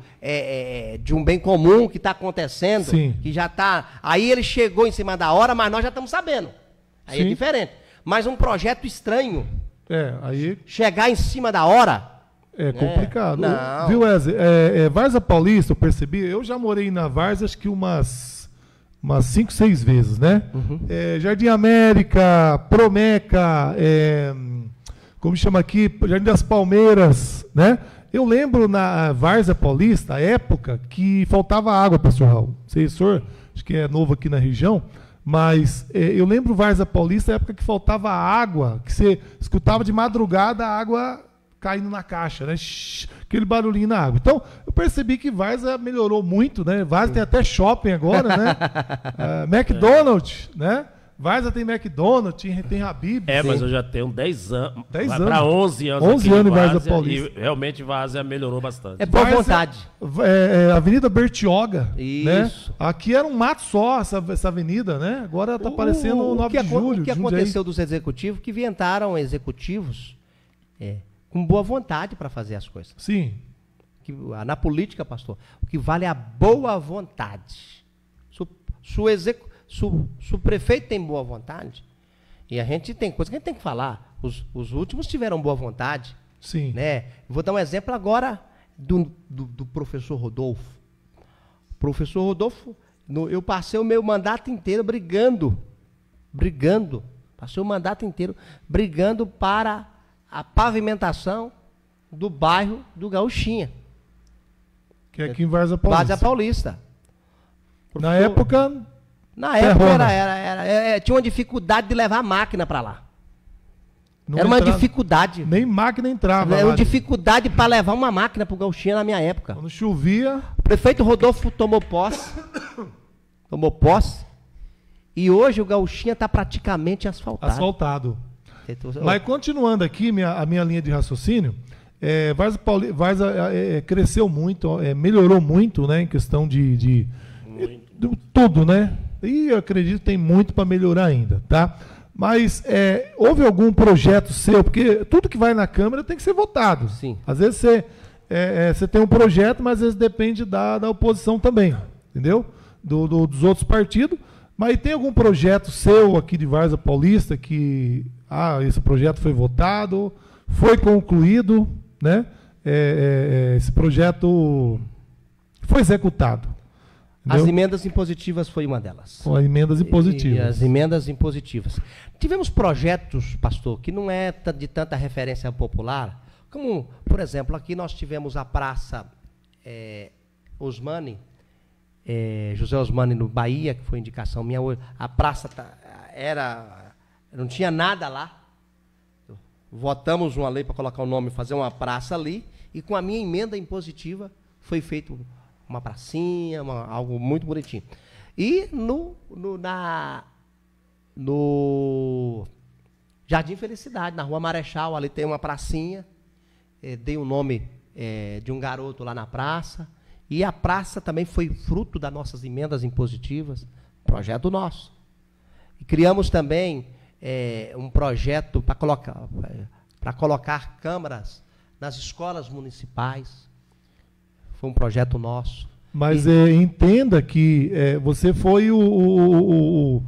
de um bem comum que está acontecendo, sim, que já está... Aí ele chegou em cima da hora, mas nós já estamos sabendo. Aí sim, é diferente. Mas um projeto estranho, aí chegar em cima da hora... É complicado. Não. Viu, Wesley? Várzea Paulista, eu percebi, eu já morei na Várzea acho que umas 5, 6 vezes, né? Uhum. Jardim América, Promeca, como chama aqui? Jardim das Palmeiras, né? Eu lembro na Várzea Paulista, a época que faltava água, pastor Raul. Não sei, senhor, acho que é novo aqui na região, mas eu lembro Várzea Paulista, a época que faltava água, que você escutava de madrugada a água caindo na caixa, né? Aquele barulhinho na água. Então, eu percebi que Várzea melhorou muito, né? Várzea tem até shopping agora, né? McDonald's, né? Várzea tem McDonald's, tem Habib. Mas eu já tenho 10 anos. 10 vai anos. para 11 anos 11 anos em Várzea Paulista. E realmente Várzea melhorou bastante. É boa vontade. Avenida Bertioga. Isso. Né? Aqui era um mato só, essa avenida, né? Agora está parecendo o 9 de julho. O que aconteceu dos executivos? Que inventaram executivos com boa vontade para fazer as coisas. Sim. Na política, pastor, o que vale é a boa vontade. Se o prefeito tem boa vontade, e a gente tem coisa que a gente tem que falar, os últimos tiveram boa vontade. Sim. Né? Vou dar um exemplo agora do professor Rodolfo. Professor Rodolfo, eu passei o meu mandato inteiro brigando. Passei o mandato inteiro brigando para a pavimentação do bairro do Gauchinha. Que é aqui em Várzea Paulista. Várzea Paulista. Na época... Na época tinha uma dificuldade de levar a máquina para lá. Era uma dificuldade. Nem máquina entrava. Era uma dificuldade para levar uma máquina para o Gauchinha na minha época. Quando chovia... O prefeito Rodolfo tomou posse, e hoje o Gauchinha está praticamente asfaltado. Mas continuando aqui a minha linha de raciocínio, Várzea cresceu muito, melhorou muito, né, em questão de tudo, né? E eu acredito que tem muito para melhorar ainda, tá? Mas houve algum projeto seu? Porque tudo que vai na Câmara tem que ser votado. Sim. Às vezes você tem um projeto, mas às vezes depende da oposição também, entendeu? Dos outros partidos. Mas tem algum projeto seu aqui de Várzea Paulista que esse projeto foi votado, foi concluído, né? Esse projeto foi executado. Entendeu? As emendas impositivas foi uma delas. As emendas impositivas. E as emendas impositivas. Tivemos projetos, pastor, que não é de tanta referência popular, como, por exemplo, aqui nós tivemos a Praça Osmani, José Osmani no Bahia, que foi indicação minha. A praça não tinha nada lá. Votamos uma lei para colocar o nome, fazer uma praça ali, e com a minha emenda impositiva foi feito uma pracinha, algo muito bonitinho. E no Jardim Felicidade, na Rua Marechal, ali tem uma pracinha, dei o nome de um garoto lá na praça, e a praça também foi fruto das nossas emendas impositivas, projeto nosso. E criamos também um projeto para colocar câmaras nas escolas municipais. Foi um projeto nosso. Mas entenda que você foi o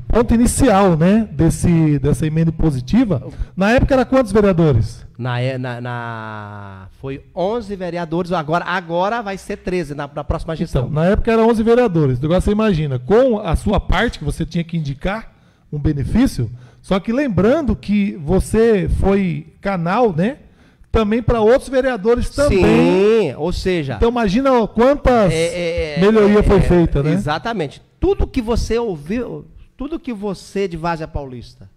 ponto inicial, né, dessa emenda impositiva. Na época era quantos vereadores? Foi 11 vereadores, agora vai ser 13 na próxima gestão. Então, na época era 11 vereadores. Agora você imagina, com a sua parte, que você tinha que indicar um benefício, só que lembrando que você foi canal, né, também para outros veradores também. Sim, ou seja... Então imagina quantas melhorias foi feita, né? Exatamente. Tudo que você ouviu, tudo que você de Várzea Paulista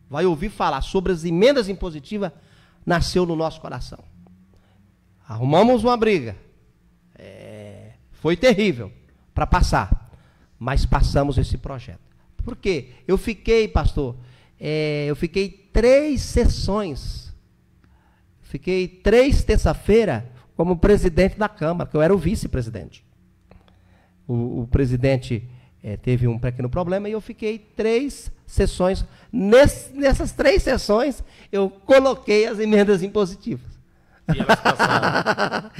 vai ouvir falar sobre as emendas impositivas, nasceu no nosso coração. Arrumamos uma briga. Foi terrível para passar, mas passamos esse projeto. Por quê? Eu fiquei, pastor, 3 sessões... Fiquei 3 terça-feira como presidente da Câmara, que eu era o vice-presidente. O presidente teve um pequeno problema e eu fiquei 3 sessões. Nessas 3 sessões, eu coloquei as emendas impositivas. E elas passaram.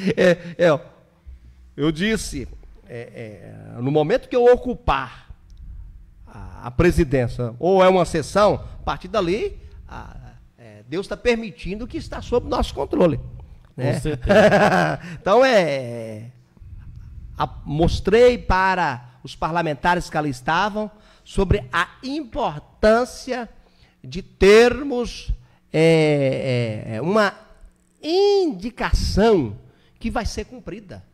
Eu disse, no momento que eu ocupar a presidência, ou é uma sessão, a partir dali... Deus está permitindo que está sob nosso controle. Né? Com certeza. Então, mostrei para os parlamentares que ali estavam sobre a importância de termos uma indicação que vai ser cumprida.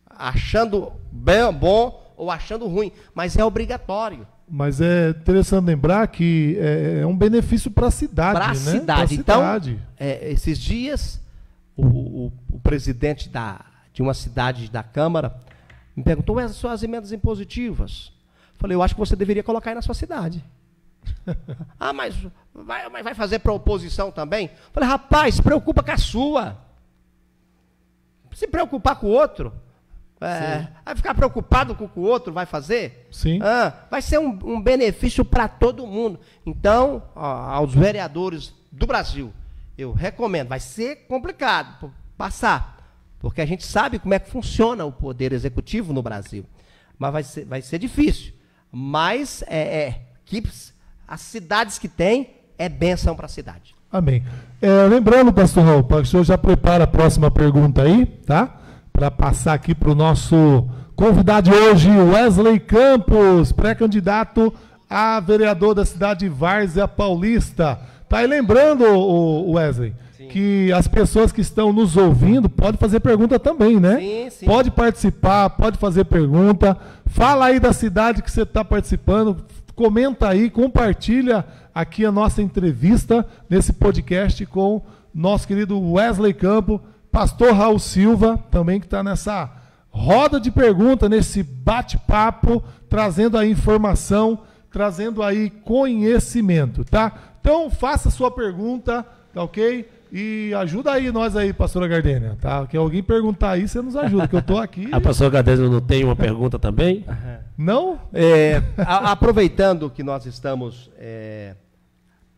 Achando bom ou achando ruim, mas é obrigatório. Mas é interessante lembrar que é um benefício para a cidade, né? Cidade. Então, esses dias, o presidente de uma cidade da Câmara me perguntou: as suas emendas impositivas? Falei, eu acho que você deveria colocar aí na sua cidade. Mas vai fazer para a oposição também? Falei, rapaz, se preocupa com a sua. Se preocupar com o outro... vai ficar preocupado com o que o outro vai fazer? Sim. Vai ser um benefício para todo mundo. Então, aos vereadores do Brasil, eu recomendo. Vai ser complicado passar, porque a gente sabe como é que funciona o poder executivo no Brasil. Mas vai ser difícil. Mas que as cidades que tem é bênção para a cidade. Amém. Lembrando, pastor Raul, para que o senhor já prepara a próxima pergunta aí, tá? Para passar aqui para o nosso convidado de hoje, Wesley Campos, pré-candidato a vereador da cidade de Várzea Paulista. Tá aí lembrando, Wesley, que as pessoas que estão nos ouvindo podem fazer pergunta também, né? Sim, sim. Pode participar, pode fazer pergunta. Fala aí da cidade que você está participando. Comenta aí, compartilha aqui a nossa entrevista nesse podcast com nosso querido Wesley Campo, pastor Raul Silva, também que está nessa roda de pergunta, nesse bate-papo, trazendo aí informação, trazendo aí conhecimento, tá? Então, faça sua pergunta, tá ok? E ajuda aí nós aí, pastora Gardênia, tá? Que alguém perguntar aí, você nos ajuda, que eu tô aqui. A pastora Gardênia não tem uma pergunta também? Não? Aproveitando que nós estamos,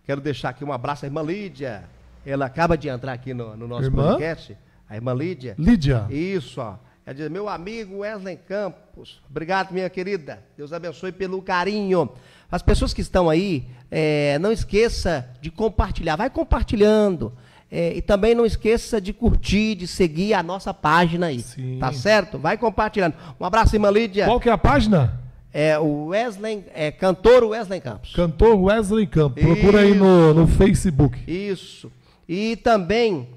quero deixar aqui um abraço à irmã Lídia. Ela acaba de entrar aqui no nosso podcast. A irmã Lídia. Lídia. Isso, ó. Ela diz, meu amigo Wesley Campos, obrigado, minha querida. Deus abençoe pelo carinho. As pessoas que estão aí, não esqueça de compartilhar. Vai compartilhando. E também não esqueça de curtir, de seguir a nossa página aí. Sim. Tá certo? Vai compartilhando. Um abraço, irmã Lídia. Qual que é a página? O Wesley, cantor Wesley Campos. Cantor Wesley Campos. Procura aí no Facebook. Isso. E também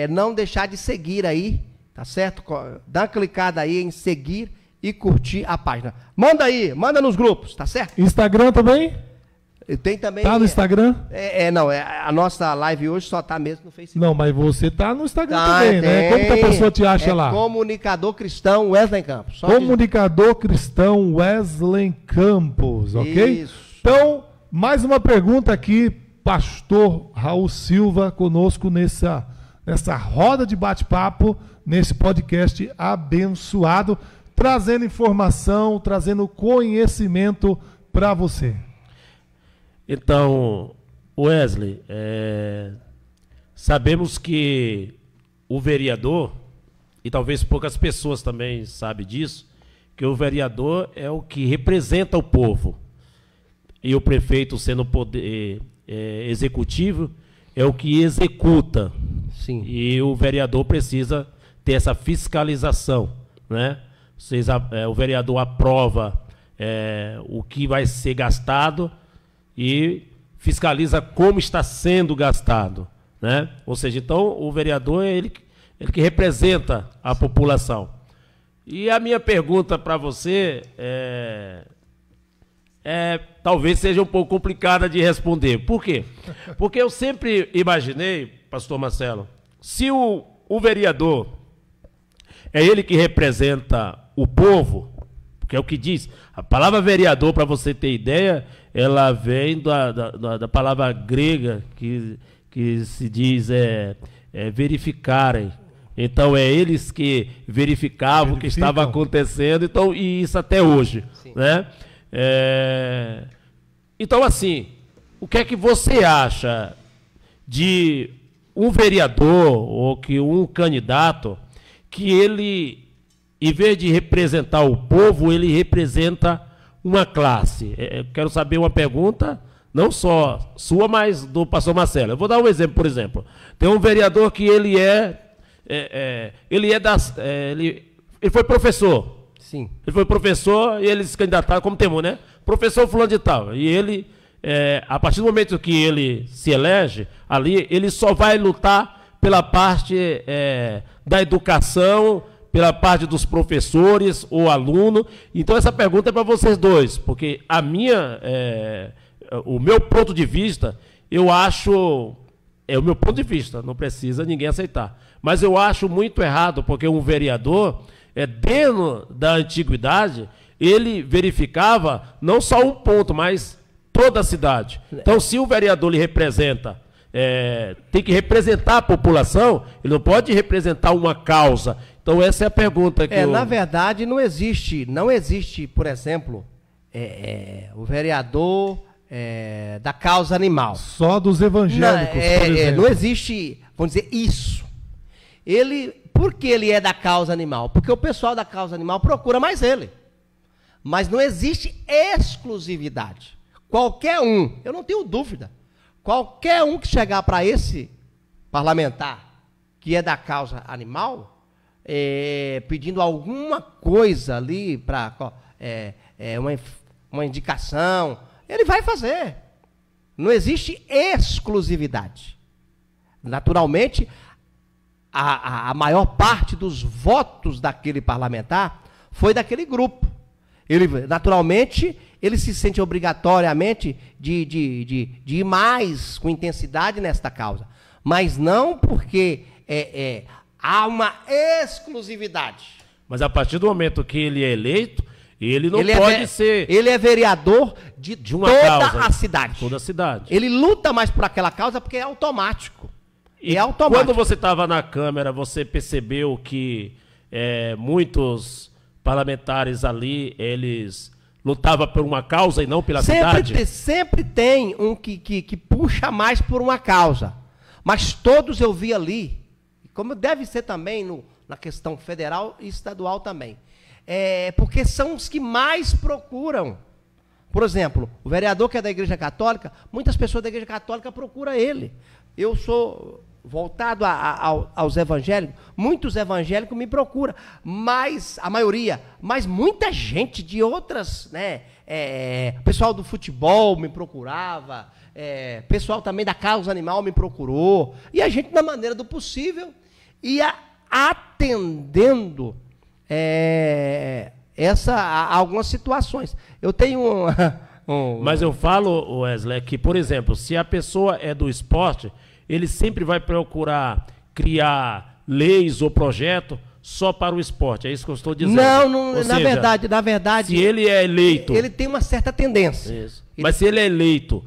não deixar de seguir aí, tá certo? Dá uma clicada aí em seguir e curtir a página. Manda aí, manda nos grupos, tá certo? Instagram também? Tem também. Tá no Instagram? Não, a nossa live hoje só tá mesmo no Facebook. Não, mas você tá no Instagram também, né? Como que a pessoa te acha lá? Comunicador Cristão Wesley Campos. Comunicador Cristão Wesley Campos, ok? Isso. Então, mais uma pergunta aqui, pastor Raul Silva, conosco nessa roda de bate-papo, nesse podcast abençoado, trazendo informação, trazendo conhecimento para você. Então, Wesley, sabemos que o vereador, e talvez poucas pessoas também sabem disso, que o vereador é o que representa o povo. E o prefeito, sendo o poder executivo, é o que executa. Sim. E o vereador precisa ter essa fiscalização, né? O vereador aprova o que vai ser gastado e fiscaliza como está sendo gastado, né? Ou seja, então o vereador é ele que representa a população. E a minha pergunta para você talvez seja um pouco complicada de responder. Por quê? Porque eu sempre imaginei, pastor Marcelo, se o vereador é ele que representa o povo, que é o que diz. A palavra vereador, para você ter ideia, ela vem da palavra grega que se diz verificarem. Então, eles que verificavam o que estava acontecendo, então, e isso até hoje. Né? Então, assim, o que é que você acha de um vereador ou que um candidato que ele, em vez de representar o povo, ele representa uma classe? Quero saber uma pergunta, não só sua, mas do pastor Marcelo. Eu vou dar um exemplo, por exemplo. Tem um vereador que ele foi professor. Sim. Ele foi professor e ele se candidataram como temor, né? Professor fulano de tal. E ele, a partir do momento que ele se elege, ali, ele só vai lutar pela parte da educação, pela parte dos professores ou aluno. Então essa pergunta é para vocês dois, porque o meu ponto de vista, eu acho, o meu ponto de vista, não precisa ninguém aceitar, mas eu acho muito errado, porque um vereador, dentro da antiguidade, ele verificava não só um ponto, mas toda a cidade. Então, se o vereador lhe representa, tem que representar a população, ele não pode representar uma causa. Então, essa é a pergunta que na verdade, não existe, por exemplo, o vereador da causa animal. Só dos evangélicos, por exemplo. Não existe, vamos dizer, isso. Por que ele é da causa animal? Porque o pessoal da causa animal procura mais ele. Mas não existe exclusividade. Qualquer um, eu não tenho dúvida, qualquer um que chegar para esse parlamentar que é da causa animal, pedindo alguma coisa ali para uma indicação, ele vai fazer. Não existe exclusividade. naturalmente, a maior parte dos votos daquele parlamentar foi daquele grupo. Naturalmente, ele se sente obrigatoriamente de ir mais com intensidade nesta causa. Mas não porque há uma exclusividade. Mas a partir do momento que ele é eleito, ele não pode ser... Ele é vereador de uma toda causa, a cidade. Toda a cidade. Ele luta mais por aquela causa porque é automático. E quando você estava na Câmara, você percebeu que muitos parlamentares ali, eles lutavam por uma causa e não pela cidade? Sempre tem um que puxa mais por uma causa. Mas todos eu vi ali, como deve ser também na questão federal e estadual também. Porque são os que mais procuram. Por exemplo, o vereador que é da Igreja Católica, muitas pessoas da Igreja Católica procuram ele. Eu sou voltado aos evangélicos, muitos evangélicos me procuram, mas a maioria, mas muita gente de outras, né, pessoal do futebol me procurava, pessoal também da causa animal me procurou, e a gente, na maneira do possível, ia atendendo algumas situações. Eu tenho Mas eu falo, Wesley, que, por exemplo, se a pessoa é do esporte, ele sempre vai procurar criar leis ou projeto só para o esporte. É isso que eu estou dizendo. Não, na verdade... Se ele é eleito... Ele tem uma certa tendência. Isso. Mas se ele é eleito,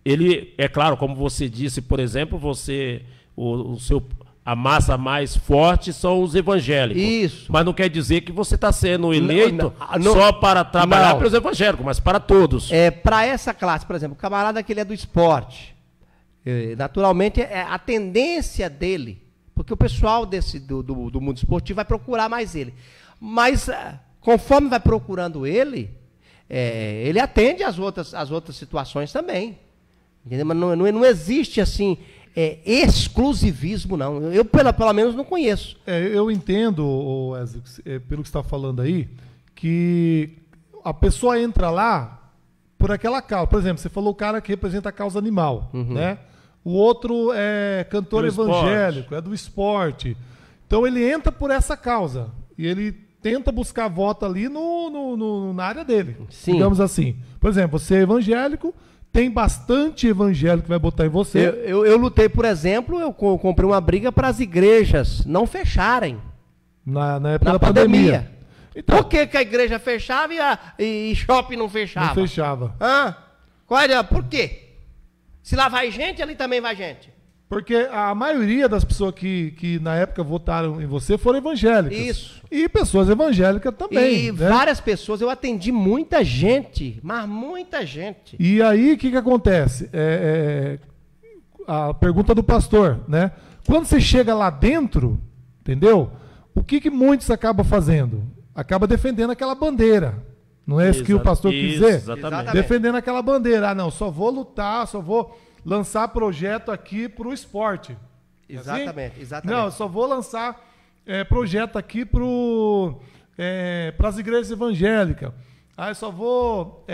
ele, é claro, como você disse, por exemplo, a massa mais forte são os evangélicos. Isso. Mas não quer dizer que você está sendo eleito só para trabalhar pelos evangélicos, mas para todos. Para essa classe, por exemplo, o camarada que ele é do esporte, naturalmente a tendência dele, porque o pessoal do mundo esportivo vai procurar mais ele. Mas conforme vai procurando ele atende às outras situações também. Entendeu? Mas não existe assim... exclusivismo, não. Eu, pelo menos, não conheço. Eu entendo, Wesley, pelo que você está falando aí, que a pessoa entra lá por aquela causa. Por exemplo, você falou o cara que representa a causa animal, né? O outro é cantor evangélico, é do esporte. Então, ele entra por essa causa. E ele tenta buscar voto ali na área dele. Sim. Digamos assim. Por exemplo, você é evangélico... Tem bastante evangélico que vai botar em você. Eu lutei, por exemplo, eu comprei uma briga para as igrejas não fecharem. Na época da pandemia. Então, por que a igreja fechava e shopping não fechava? Não fechava. Por quê? Se lá vai gente, ali também vai gente. Porque a maioria das pessoas que na época votaram em você foram evangélicas. Isso. E pessoas evangélicas também. E várias pessoas, eu atendi muita gente, mas muita gente. E aí, o que acontece? A pergunta do pastor, né? Quando você chega lá dentro, entendeu? O que muitos acabam fazendo? Acaba defendendo aquela bandeira. Não é isso que o pastor quis dizer? Exatamente. Defendendo aquela bandeira. Não, só vou lutar, só vou... lançar projeto aqui para o esporte. Exatamente, assim? exatamente. Não, eu só vou lançar projeto aqui para as igrejas evangélicas. Aí só vou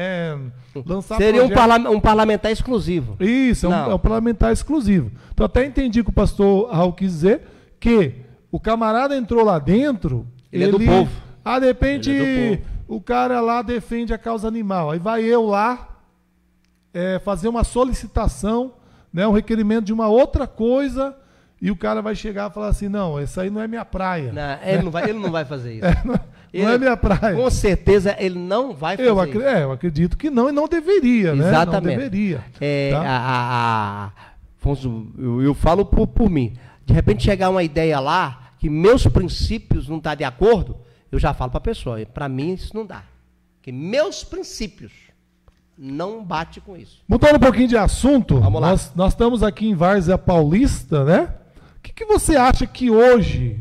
lançar Seria um parlamentar exclusivo. Isso, é um parlamentar exclusivo. Então até entendi que o pastor Raul quis dizer que o camarada entrou lá dentro... Ele é do povo. De repente o cara lá defende a causa animal. Aí vai eu lá fazer uma solicitação, né, um requerimento de uma outra coisa, e o cara vai chegar e falar assim, não, essa aí não é minha praia. Não, ele não vai fazer isso. Não é minha praia. Com certeza ele não vai fazer isso. Eu acredito que não, e não deveria, né? Exatamente. Não deveria. Afonso, eu falo por mim. De repente chegar uma ideia lá, que meus princípios não estão de acordo, eu já falo para a pessoa, para mim isso não dá. Que meus princípios não bate com isso. Mudando um pouquinho de assunto, vamos lá. Nós estamos aqui em Várzea Paulista, né? O que você acha que hoje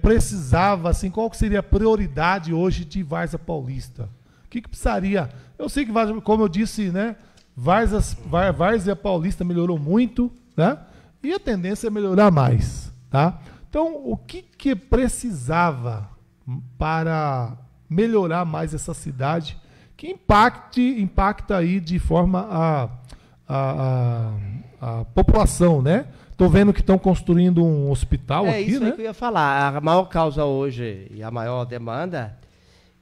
precisava, assim, qual que seria a prioridade hoje de Várzea Paulista? O que precisaria? Eu sei que, como eu disse, né? Várzea Paulista melhorou muito, né? E a tendência é melhorar mais, tá? Então, o que precisava para melhorar mais essa cidade, que impacta aí de forma a população, né? Tô vendo que estão construindo um hospital aqui, isso né? aí que eu ia falar. A maior causa hoje e a maior demanda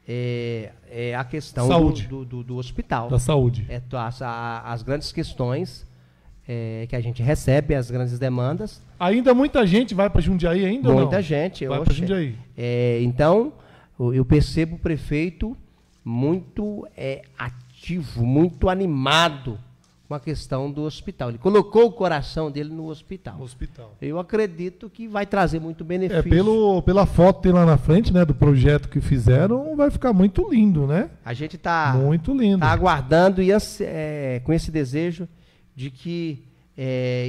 é a questão Saúde. do hospital. Da saúde. As grandes questões que a gente recebe, as grandes demandas. Ainda muita gente vai para Jundiaí ainda ou não? Muita gente. Vai para Jundiaí. Então, eu percebo o prefeito muito ativo, muito animado com a questão do hospital. Ele colocou o coração dele no hospital. Eu acredito que vai trazer muito benefício. Pela foto que tem lá na frente, né, do projeto que fizeram, vai ficar muito lindo, né? A gente está muito lindo. Tá aguardando e com esse desejo de que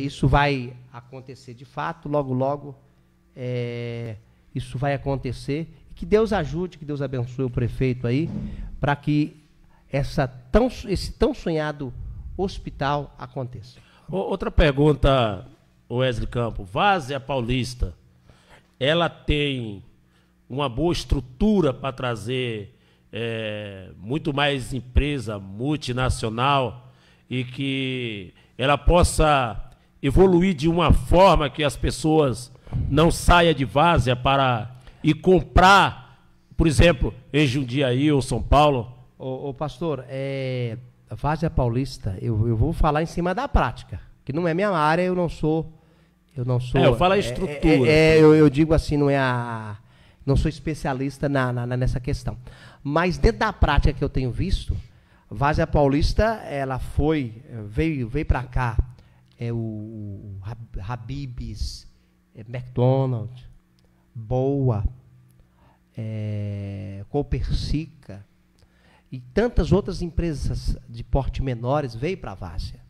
isso vai acontecer de fato, logo, logo isso vai acontecer. E que Deus ajude, que Deus abençoe o prefeito aí, para que esse tão sonhado hospital aconteça. Outra pergunta, Wesley Campos. Várzea Paulista, ela tem uma boa estrutura para trazer muito mais empresa multinacional e que ela possa evoluir de uma forma que as pessoas não saiam de Várzea para ir comprar, por exemplo, em Jundiaí ou São Paulo? Ô pastor, a Várzea Paulista, eu vou falar em cima da prática, que não é minha área, eu não sou. Eu falo a estrutura. Eu digo assim, não sou especialista nessa questão. Mas dentro da prática que eu tenho visto, Várzea Paulista, ela veio para cá, o Habib's, McDonald's, Boa, Copersica, e tantas outras empresas de porte menores veio para a Várzea.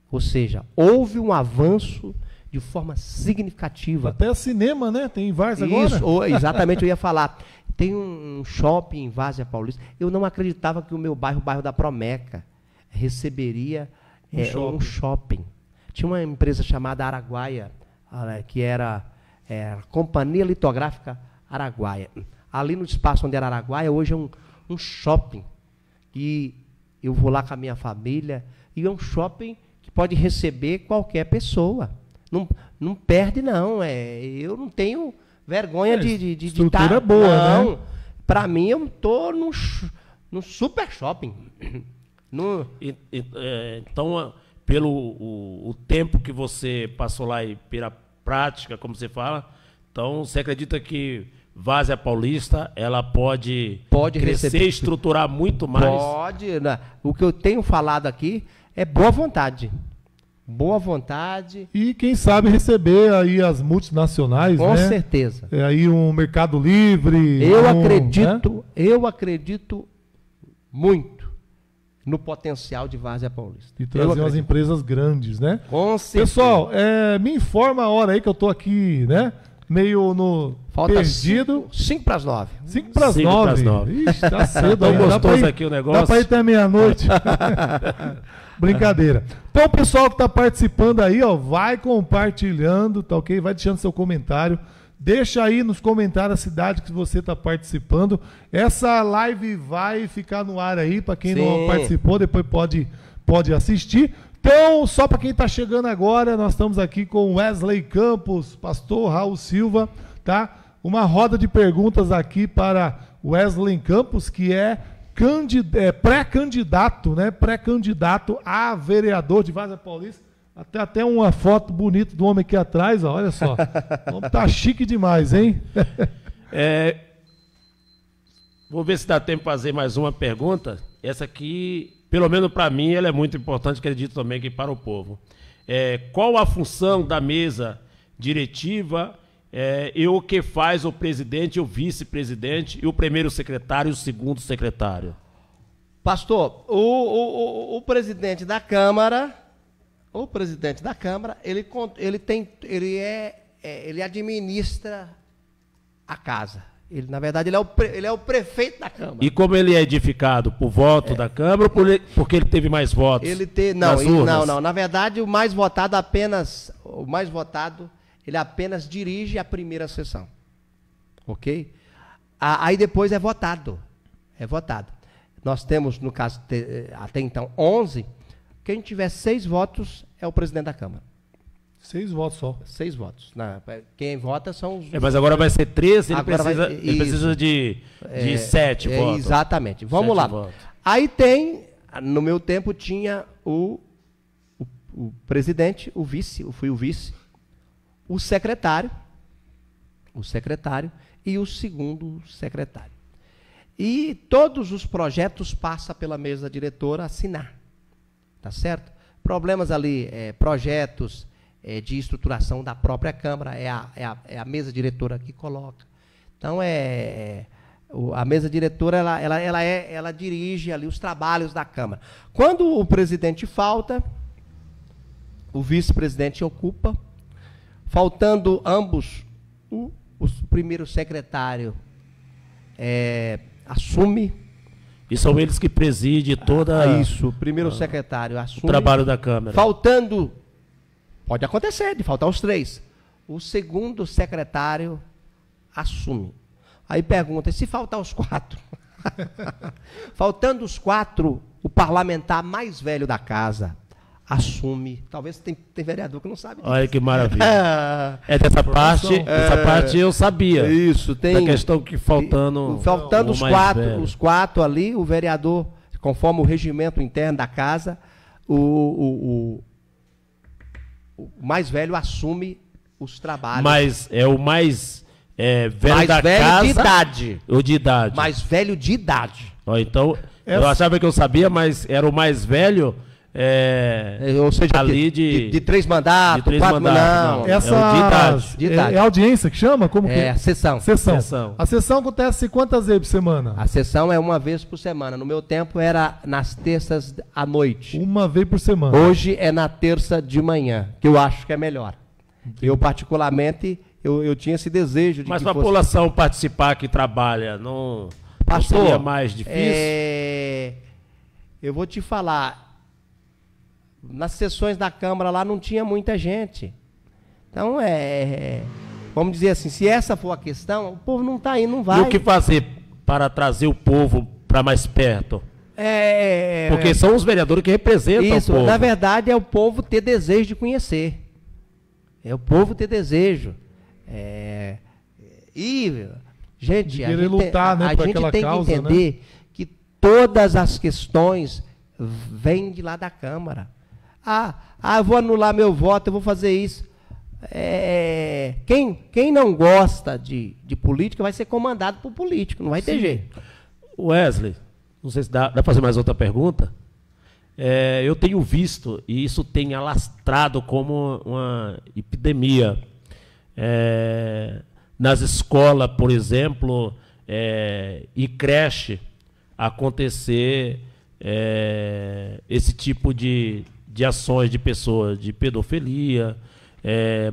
Ou seja, houve um avanço de forma significativa. Até cinema, né? Tem em Várzea agora. Isso, exatamente, eu ia falar. Tem um shopping em Várzea Paulista. Eu não acreditava que o meu bairro, o bairro da Promeca, receberia um shopping. Tinha uma empresa chamada Araguaia, que era a Companhia Litográfica Araguaia. Ali no espaço onde era Araguaia, hoje é um shopping. E eu vou lá com a minha família, e é um shopping que pode receber qualquer pessoa. Não perde, não. Eu não tenho vergonha de estrutura é boa, não, né? Para mim, eu estou num super shopping. Então, pelo o tempo que você passou lá e pela prática, como você fala, então você acredita que Várzea Paulista, ela pode crescer, estruturar muito mais? Pode. Né? O que eu tenho falado aqui é boa vontade. Boa vontade. E quem sabe receber aí as multinacionais, Com né? certeza. Aí um Mercado Livre. Eu acredito muito no potencial de Várzea Paulista. E trazer umas empresas grandes, né? Com certeza. Pessoal, me informa a hora aí que eu tô aqui, né? Meio perdido. 5 para as 9. 5 para as 9. Ixi, tá cedo. Tão gostoso aqui o negócio. Dá para ir até meia-noite. Brincadeira. Então, o pessoal que está participando aí, ó, vai compartilhando, tá ok? Vai deixando seu comentário. Deixa aí nos comentários a cidade que você está participando. Essa live vai ficar no ar aí, para quem não participou, depois pode assistir. Então, só para quem está chegando agora, nós estamos aqui com Wesley Campos, pastor Raul Silva, tá? Uma roda de perguntas aqui para Wesley Campos, que é pré-candidato, né? Pré-candidato a vereador de Várzea Paulista. Até uma foto bonita do homem aqui atrás, ó, olha só. O homem tá chique demais, hein? Vou ver se dá tempo de fazer mais uma pergunta. Essa aqui, pelo menos para mim, ela é muito importante, acredito também que para o povo. Qual a função da mesa diretiva e o que faz o presidente, o vice-presidente e o primeiro secretário e o segundo secretário? Pastor, o presidente da Câmara, ele administra a casa. Na verdade, ele é o prefeito da Câmara. E como ele é edificado? Por voto da Câmara ou porque ele teve mais votos? Não. Na verdade, o mais votado, ele apenas dirige a primeira sessão. Ok? Aí depois é votado. Nós temos, no caso, até então, 11, Quem tiver 6 votos é o presidente da Câmara. 6 votos só. 6 votos. Quem vota são os... Mas agora vai ser 13, ele Agora precisa, vai- ele precisa de 7 votos. Exatamente. Vamos 7 lá. votos. Aí tem, no meu tempo tinha o presidente, o vice, eu fui o vice, o secretário e o segundo secretário. E todos os projetos passam pela mesa diretora assinar. Tá certo? Problemas ali, projetos de estruturação da própria Câmara, é a mesa diretora que coloca. Então, a mesa diretora, ela dirige ali os trabalhos da Câmara. Quando o presidente falta, o vice-presidente ocupa, faltando ambos, o primeiro secretário assume. E são eles que presidem toda Isso, o primeiro secretário o assume. trabalho da Câmara. Faltando, pode acontecer, de faltar os 3. O segundo secretário assume. Aí pergunta, e se faltar os 4? Faltando os 4, o parlamentar mais velho da casa assume. Talvez tem vereador que não sabe disso. Olha que maravilha. Dessa parte eu sabia. Isso, tem. Da questão que faltando os mais 4, velho. os 4 ali, o vereador, conforme o regimento interno da casa, o mais velho assume os trabalhos. Mas é o mais velho mais da velho casa. de idade. Ou de idade. Mais velho de idade. Ó, então, eu achava que eu sabia, mas era o mais velho. Ou seja, ali de 3 mandatos, de 3 4 mandatos, não. Essa de idade. é audiência que chama? Como que É a sessão. Sessão. A sessão acontece quantas vezes por semana? A sessão é uma vez por semana. No meu tempo era nas terças à noite. Uma vez por semana. Hoje é na terça de manhã, que eu acho que é melhor. Eu, particularmente, eu tinha esse desejo de Mas que para a fosse... população participar que trabalha, não Pastor, seria mais difícil? Eu vou te falar, nas sessões da Câmara lá não tinha muita gente. Então, vamos dizer assim, se essa for a questão, o povo não está indo, não vai. E o que fazer para trazer o povo para mais perto? Porque são os vereadores que representam isso, o povo. na verdade, é o povo ter desejo de conhecer. É o povo ter desejo. E, gente, De querer lutar, né, por gente aquela tem causa, que entender que todas as questões vêm de lá da Câmara. Eu vou anular meu voto, eu vou fazer isso. Quem não gosta de política vai ser comandado por político, não vai ter jeito. Wesley, não sei se dá para fazer mais outra pergunta. Eu tenho visto, e isso tem alastrado como uma epidemia, nas escolas, por exemplo, e creche, acontecer esse tipo de ações de pessoas, de pedofilia,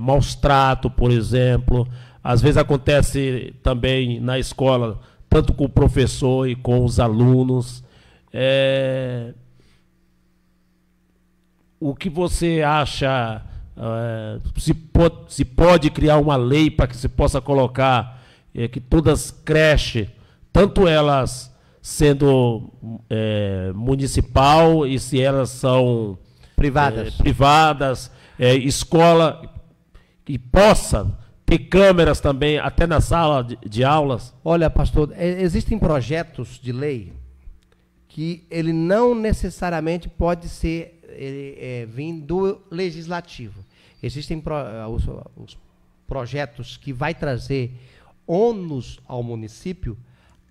maus trato, por exemplo. Às vezes acontece também na escola, tanto com o professor e com os alunos. O que você acha, se pode criar uma lei para que se possa colocar que todas as creches, tanto elas sendo municipal e se elas são privadas, escola, que possa ter câmeras também, até na sala de aulas? Olha, pastor, existem projetos de lei que ele não necessariamente pode ser vindo do legislativo. Existem os projetos que vai trazer ônus ao município,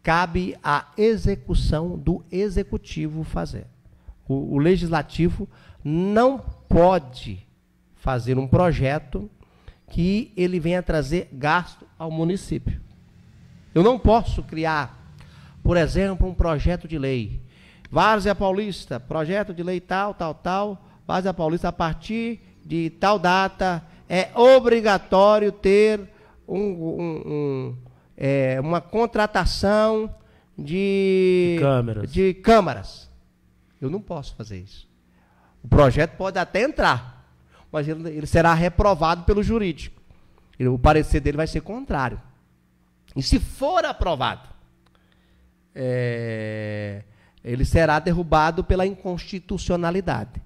cabe à execução do executivo fazer. O legislativo não pode fazer um projeto que ele venha trazer gasto ao município. Eu não posso criar, por exemplo, um projeto de lei. Várzea Paulista, projeto de lei tal, Várzea Paulista, a partir de tal data, é obrigatório ter uma contratação de câmaras. Eu não posso fazer isso. O projeto pode até entrar, mas ele será reprovado pelo jurídico. O parecer dele vai ser contrário. E se for aprovado, ele será derrubado pela inconstitucionalidade.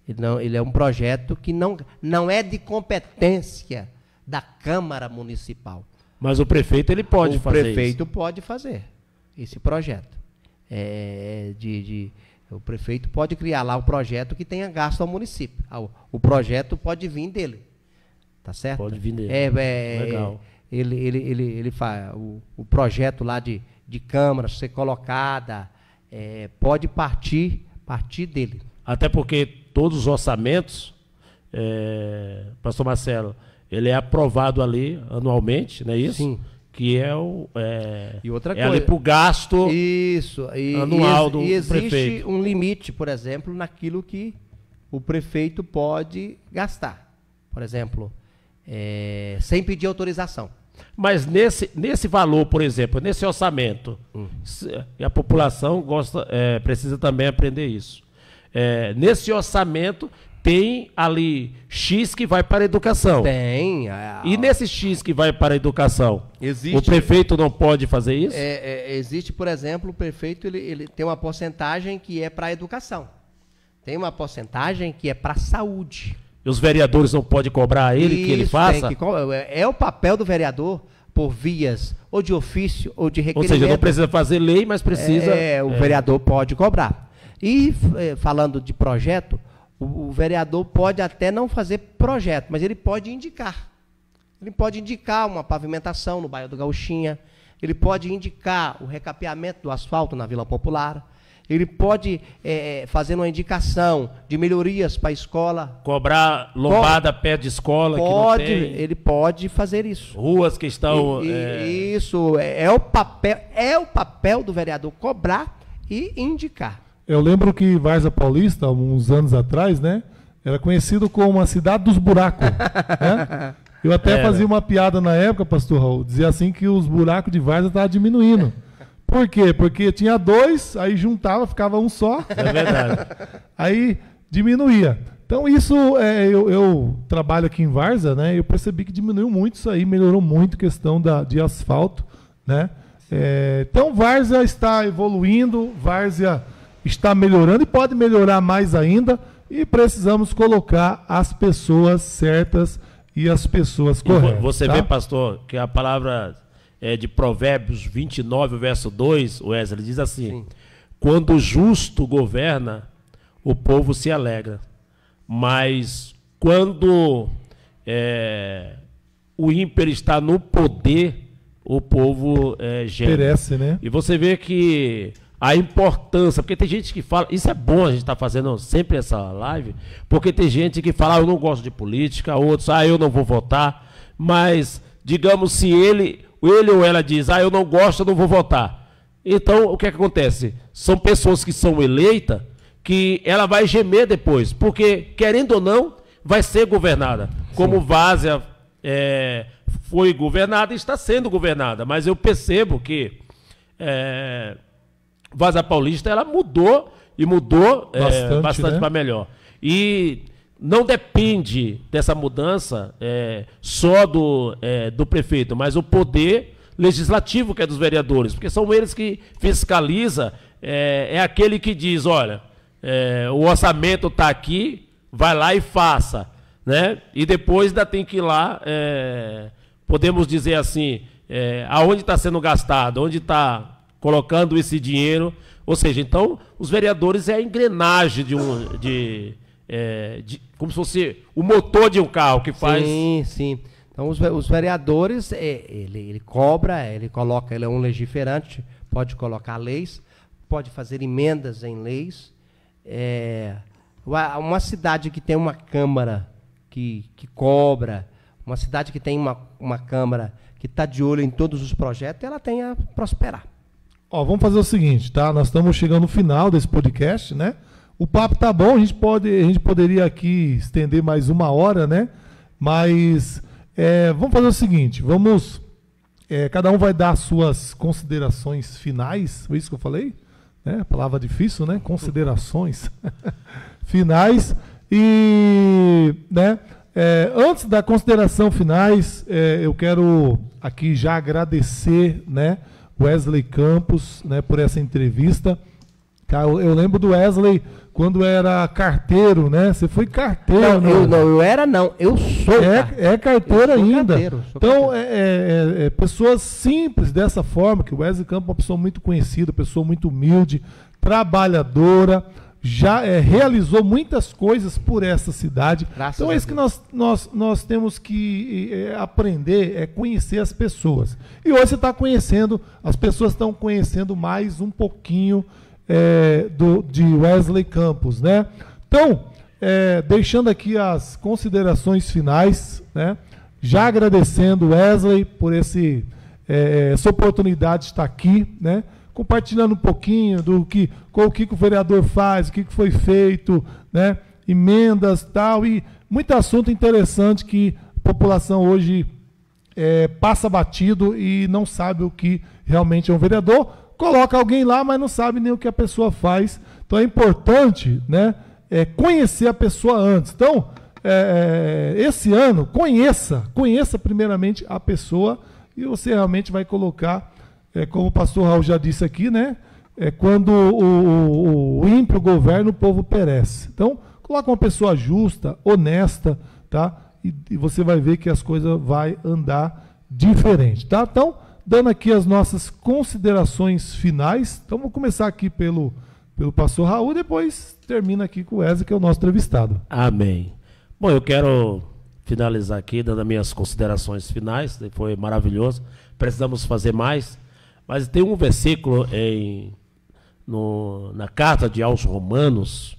Ele é um projeto que não é de competência da Câmara Municipal. Mas o prefeito ele pode fazer isso. O prefeito pode fazer esse projeto. O prefeito pode criar lá um projeto que tenha gasto ao município. O projeto pode vir dele. Tá certo? Pode vir dele. Legal. Ele faz o projeto lá de câmara ser colocada, pode partir dele. Até porque todos os orçamentos, pastor Marcelo, ele é aprovado ali anualmente, não é isso? Sim. Que e outra coisa, ali para o gasto anual do existe prefeito. Um limite, por exemplo, naquilo que o prefeito pode gastar. Por exemplo, sem pedir autorização. Mas nesse valor, por exemplo, nesse orçamento, e a população precisa também aprender isso. Nesse orçamento tem ali X que vai para a educação. Tem. E nesse X que vai para a educação, existe, o prefeito não pode fazer isso? Existe, por exemplo, o prefeito ele tem uma porcentagem que é para a educação. Tem uma porcentagem que é para a saúde. E os vereadores não podem cobrar ele que ele faça? É o papel do vereador por vias ou de ofício ou de requerimento. Ou seja, não precisa fazer lei, mas precisa... O vereador pode cobrar. E falando de projeto, o vereador pode até não fazer projeto, mas ele pode indicar. Ele pode indicar uma pavimentação no bairro do Gauchinha, ele pode indicar o recapeamento do asfalto na Vila Popular, ele pode fazer uma indicação de melhorias para a escola. Cobrar lombada perto de escola que não tem. Ele pode fazer isso. Ruas que estão... Isso, é o papel do vereador cobrar e indicar. Eu lembro que Várzea Paulista, uns anos atrás, né, era conhecido como a cidade dos buracos. Né? Eu até fazia uma piada na época, pastor Raul, dizia assim que os buracos de Várzea estavam diminuindo. Por quê? Porque tinha dois, aí juntava, ficava um só. É verdade. Aí diminuía. Então isso, eu trabalho aqui em Várzea, né, eu percebi que diminuiu muito isso aí, melhorou muito a questão de asfalto. Né? Então Várzea está evoluindo, Várzea está melhorando e pode melhorar mais ainda, e precisamos colocar as pessoas certas e as pessoas corretas. Você vê, pastor, que a palavra de Provérbios 29, verso 2, o Wesley diz assim: sim, quando o justo governa, o povo se alegra, mas quando o ímpio está no poder, o povo geme. Perece, né? E você vê que a importância, porque tem gente que fala, isso é bom a gente estar fazendo sempre essa live, porque tem gente que fala, eu não gosto de política, outros, eu não vou votar, mas, digamos, se ele ou ela diz, eu não gosto, eu não vou votar. Então, o que acontece? São pessoas que são eleitas, que ela vai gemer depois, porque, querendo ou não, vai ser governada. Sim. Como Várzea foi governada e está sendo governada, mas eu percebo que Várzea Paulista, ela mudou e mudou bastante, né? Para melhor. E não depende dessa mudança só do prefeito, mas o poder legislativo que é dos vereadores, porque são eles que fiscalizam, é aquele que diz, olha, o orçamento está aqui, vai lá e faça, né? E depois ainda tem que ir lá, podemos dizer assim, aonde está sendo gastado, onde está colocando esse dinheiro, ou seja, então os vereadores é a engrenagem como se fosse o motor de um carro que faz... Sim. Então os vereadores, ele cobra, ele coloca, ele é um legiferante, pode colocar leis, pode fazer emendas em leis. Uma cidade que tem uma Câmara que cobra, uma cidade que tem uma Câmara que está de olho em todos os projetos, ela tem a prosperar. Vamos fazer o seguinte, tá? Nós estamos chegando no final desse podcast, né? O papo tá bom, a gente poderia aqui estender mais 1 hora, né? Mas vamos fazer o seguinte, cada um vai dar as suas considerações finais, foi isso que eu falei? Palavra difícil, né? Considerações finais. E, né? Antes da consideração finais, eu quero aqui já agradecer, né? Wesley Campos, né, por essa entrevista. Eu lembro do Wesley quando era carteiro, né? Você foi carteiro, não, eu sou. É carteiro ainda. Então, carteiro. Pessoas simples dessa forma, que o Wesley Campos é uma pessoa muito conhecida, pessoa muito humilde, trabalhadora, já realizou muitas coisas por essa cidade. Graças então a é isso que nós temos que aprender, é conhecer as pessoas. E hoje você está conhecendo, as pessoas estão conhecendo mais um pouquinho de Wesley Campos, né? Então, deixando aqui as considerações finais, né? Já agradecendo Wesley por essa oportunidade de estar aqui, né? Compartilhando um pouquinho o que o vereador faz, o que foi feito, né? Emendas, tal, e muito assunto interessante que a população hoje passa batido e não sabe o que realmente é um vereador. Coloca alguém lá, mas não sabe nem o que a pessoa faz. Então é importante, né, conhecer a pessoa antes. Então, esse ano, conheça primeiramente a pessoa e você realmente vai colocar, como o pastor Raul já disse aqui, né, quando o ímpio governa, o povo perece. Então, coloca uma pessoa justa, honesta, tá? E você vai ver que as coisas vão andar diferente, tá? Então, dando aqui as nossas considerações finais. Então, vou começar aqui pelo pastor Raul, depois termina aqui com o Wesley, que é o nosso entrevistado. Amém. Bom, eu quero finalizar aqui, dando as minhas considerações finais. Foi maravilhoso. Precisamos fazer mais. Mas tem um versículo na carta aos Romanos,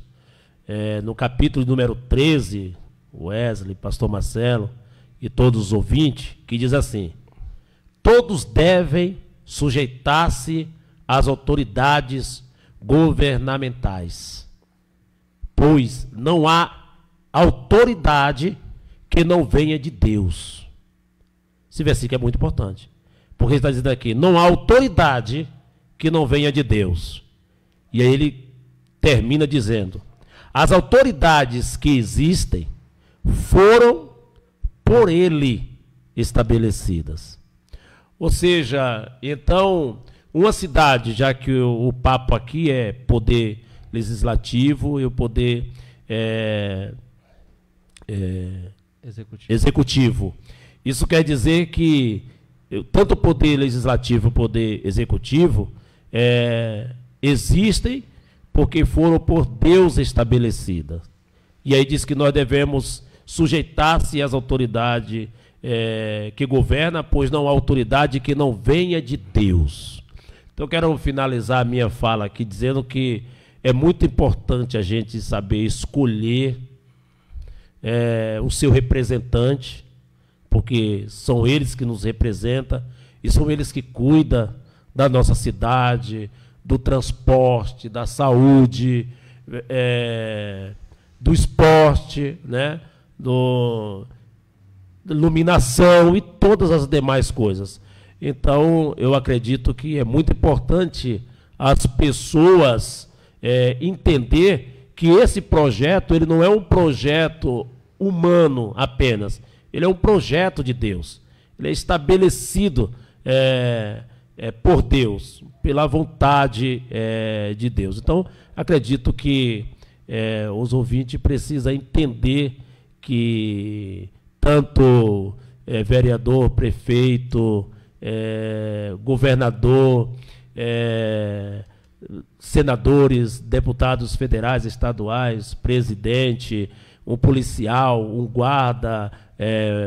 no capítulo número 13, Wesley, pastor Marcelo e todos os ouvintes, que diz assim: todos devem sujeitar-se às autoridades governamentais, pois não há autoridade que não venha de Deus. Esse versículo é muito importante, porque está dizendo aqui, não há autoridade que não venha de Deus. E aí ele termina dizendo, as autoridades que existem foram por ele estabelecidas. Ou seja, então, uma cidade, já que o papo aqui é poder legislativo e o poder executivo. Isso quer dizer que tanto o poder legislativo e o poder executivo existem porque foram por Deus estabelecidas. E aí diz que nós devemos sujeitar-se às autoridades que governa, pois não há autoridade que não venha de Deus. Então eu quero finalizar a minha fala aqui dizendo que é muito importante a gente saber escolher o seu representante, porque são eles que nos representam e são eles que cuidam da nossa cidade, do transporte, da saúde, do esporte, né? Da iluminação e todas as demais coisas. Então, eu acredito que é muito importante as pessoas entender que esse projeto ele não é um projeto humano apenas, ele é um projeto de Deus. Ele é estabelecido por Deus, pela vontade de Deus. Então, acredito que os ouvintes precisam entender que tanto vereador, prefeito, governador, senadores, deputados federais, estaduais, presidente, um policial, um guarda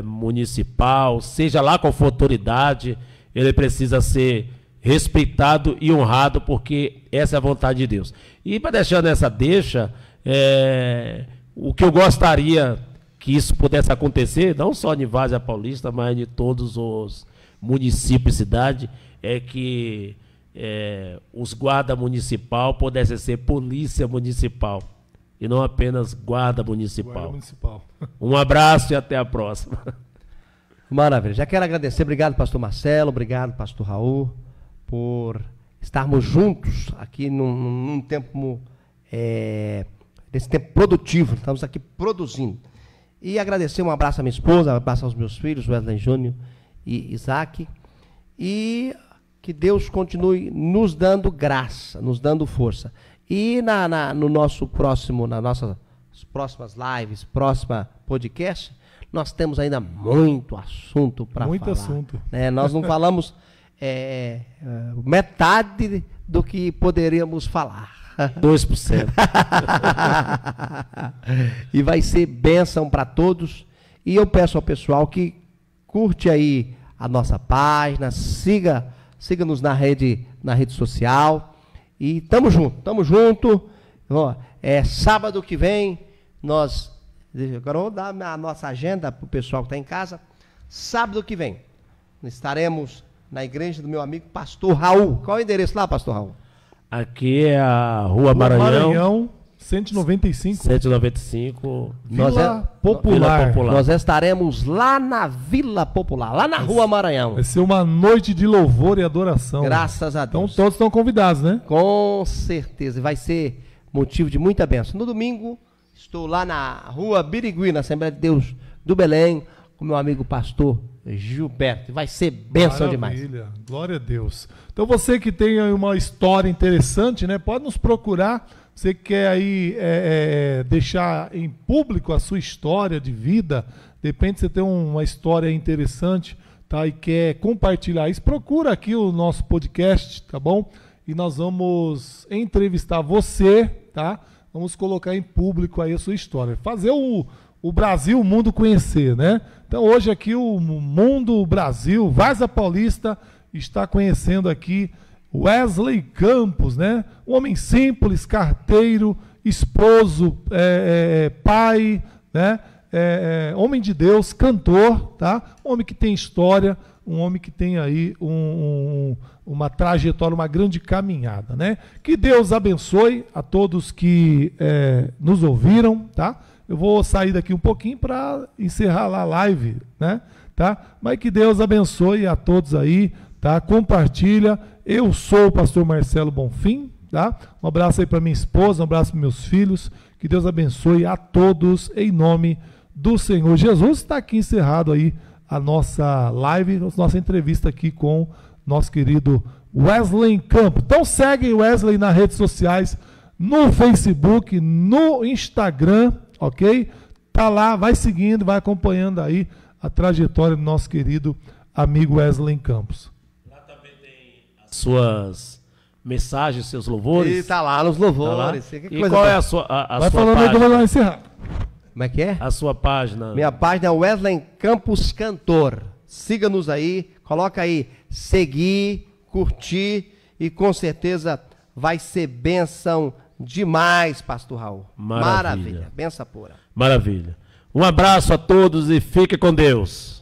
municipal, seja lá qual for a autoridade, ele precisa ser respeitado e honrado, porque essa é a vontade de Deus. E para deixar nessa deixa, o que eu gostaria que isso pudesse acontecer, não só de Várzea Paulista, mas de todos os municípios e cidades, é que os guarda municipal pudessem ser polícia municipal e não apenas guarda municipal. Um abraço e até a próxima. Maravilha. Já quero agradecer. Obrigado, pastor Marcelo. Obrigado, pastor Raul, por estarmos juntos aqui num tempo, nesse tempo produtivo. Estamos aqui produzindo. E agradecer, um abraço à minha esposa, um abraço aos meus filhos, Wesley Júnior e Isaac. E que Deus continue nos dando graça, nos dando força. E no nosso próximo, nas nossas próximas lives, próxima podcast, nós temos ainda muito assunto para falar. Muito assunto. Né? Nós não falamos metade do que poderíamos falar. 2%. E vai ser bênção para todos. E eu peço ao pessoal que curte aí a nossa página, siga-nos na rede social. E tamo junto. Ó, sábado que vem, agora eu vou dar a nossa agenda para o pessoal que está em casa. Sábado que vem, estaremos na igreja do meu amigo Pastor Raul. Qual é o endereço lá, Pastor Raul? Aqui é a Rua Maranhão, 195. 195. Vila Popular. Nós estaremos lá na Vila Popular, lá na Rua Maranhão. Vai ser uma noite de louvor e adoração. Graças a Deus. Então todos estão convidados, né? Com certeza. Vai ser motivo de muita bênção. No domingo, estou lá na Rua Birigui, na Assembleia de Deus do Belém, com meu amigo pastor Gilberto. Vai ser bênção demais. Maravilha, glória a Deus. Então você que tem aí uma história interessante, né? Pode nos procurar. Você que quer aí deixar em público a sua história de vida. De repente você tem uma história interessante, tá? E quer compartilhar isso. Procura aqui o nosso podcast, tá bom? E nós vamos entrevistar você, tá? Vamos colocar em público aí a sua história. Fazer o Brasil, o mundo conhecer, né? Então hoje aqui o mundo, o Brasil, Várzea Paulista está conhecendo aqui Wesley Campos, né? Um homem simples, carteiro, esposo, pai, né? Homem de Deus, cantor, tá? Um homem que tem história, um homem que tem aí uma trajetória, uma grande caminhada, né? Que Deus abençoe a todos que nos ouviram, tá? Eu vou sair daqui um pouquinho para encerrar lá a live, né? Tá? Mas que Deus abençoe a todos aí, tá? Compartilha. Eu sou o pastor Marcelo Bonfim, tá? Um abraço aí para minha esposa, um abraço para meus filhos. Que Deus abençoe a todos em nome do Senhor Jesus. Está aqui encerrado aí a nossa live, nossa entrevista aqui com nosso querido Wesley Campos. Então segue o Wesley nas redes sociais, no Facebook, no Instagram, ok? Tá lá, vai seguindo, vai acompanhando aí a trajetória do nosso querido amigo Wesley Campos. Lá também tem as suas mensagens, seus louvores. E tá lá nos louvores. Tá lá? E qual é a sua vai sua falando página? aí que eu vou lá encerrar. Como é que é? A sua página. Minha página é Wesley Campos Cantor. Siga-nos aí, coloca aí seguir, curtir e com certeza vai ser bênção demais, pastor Raul. Maravilha. Benção pura. Maravilha. Um abraço a todos e fique com Deus.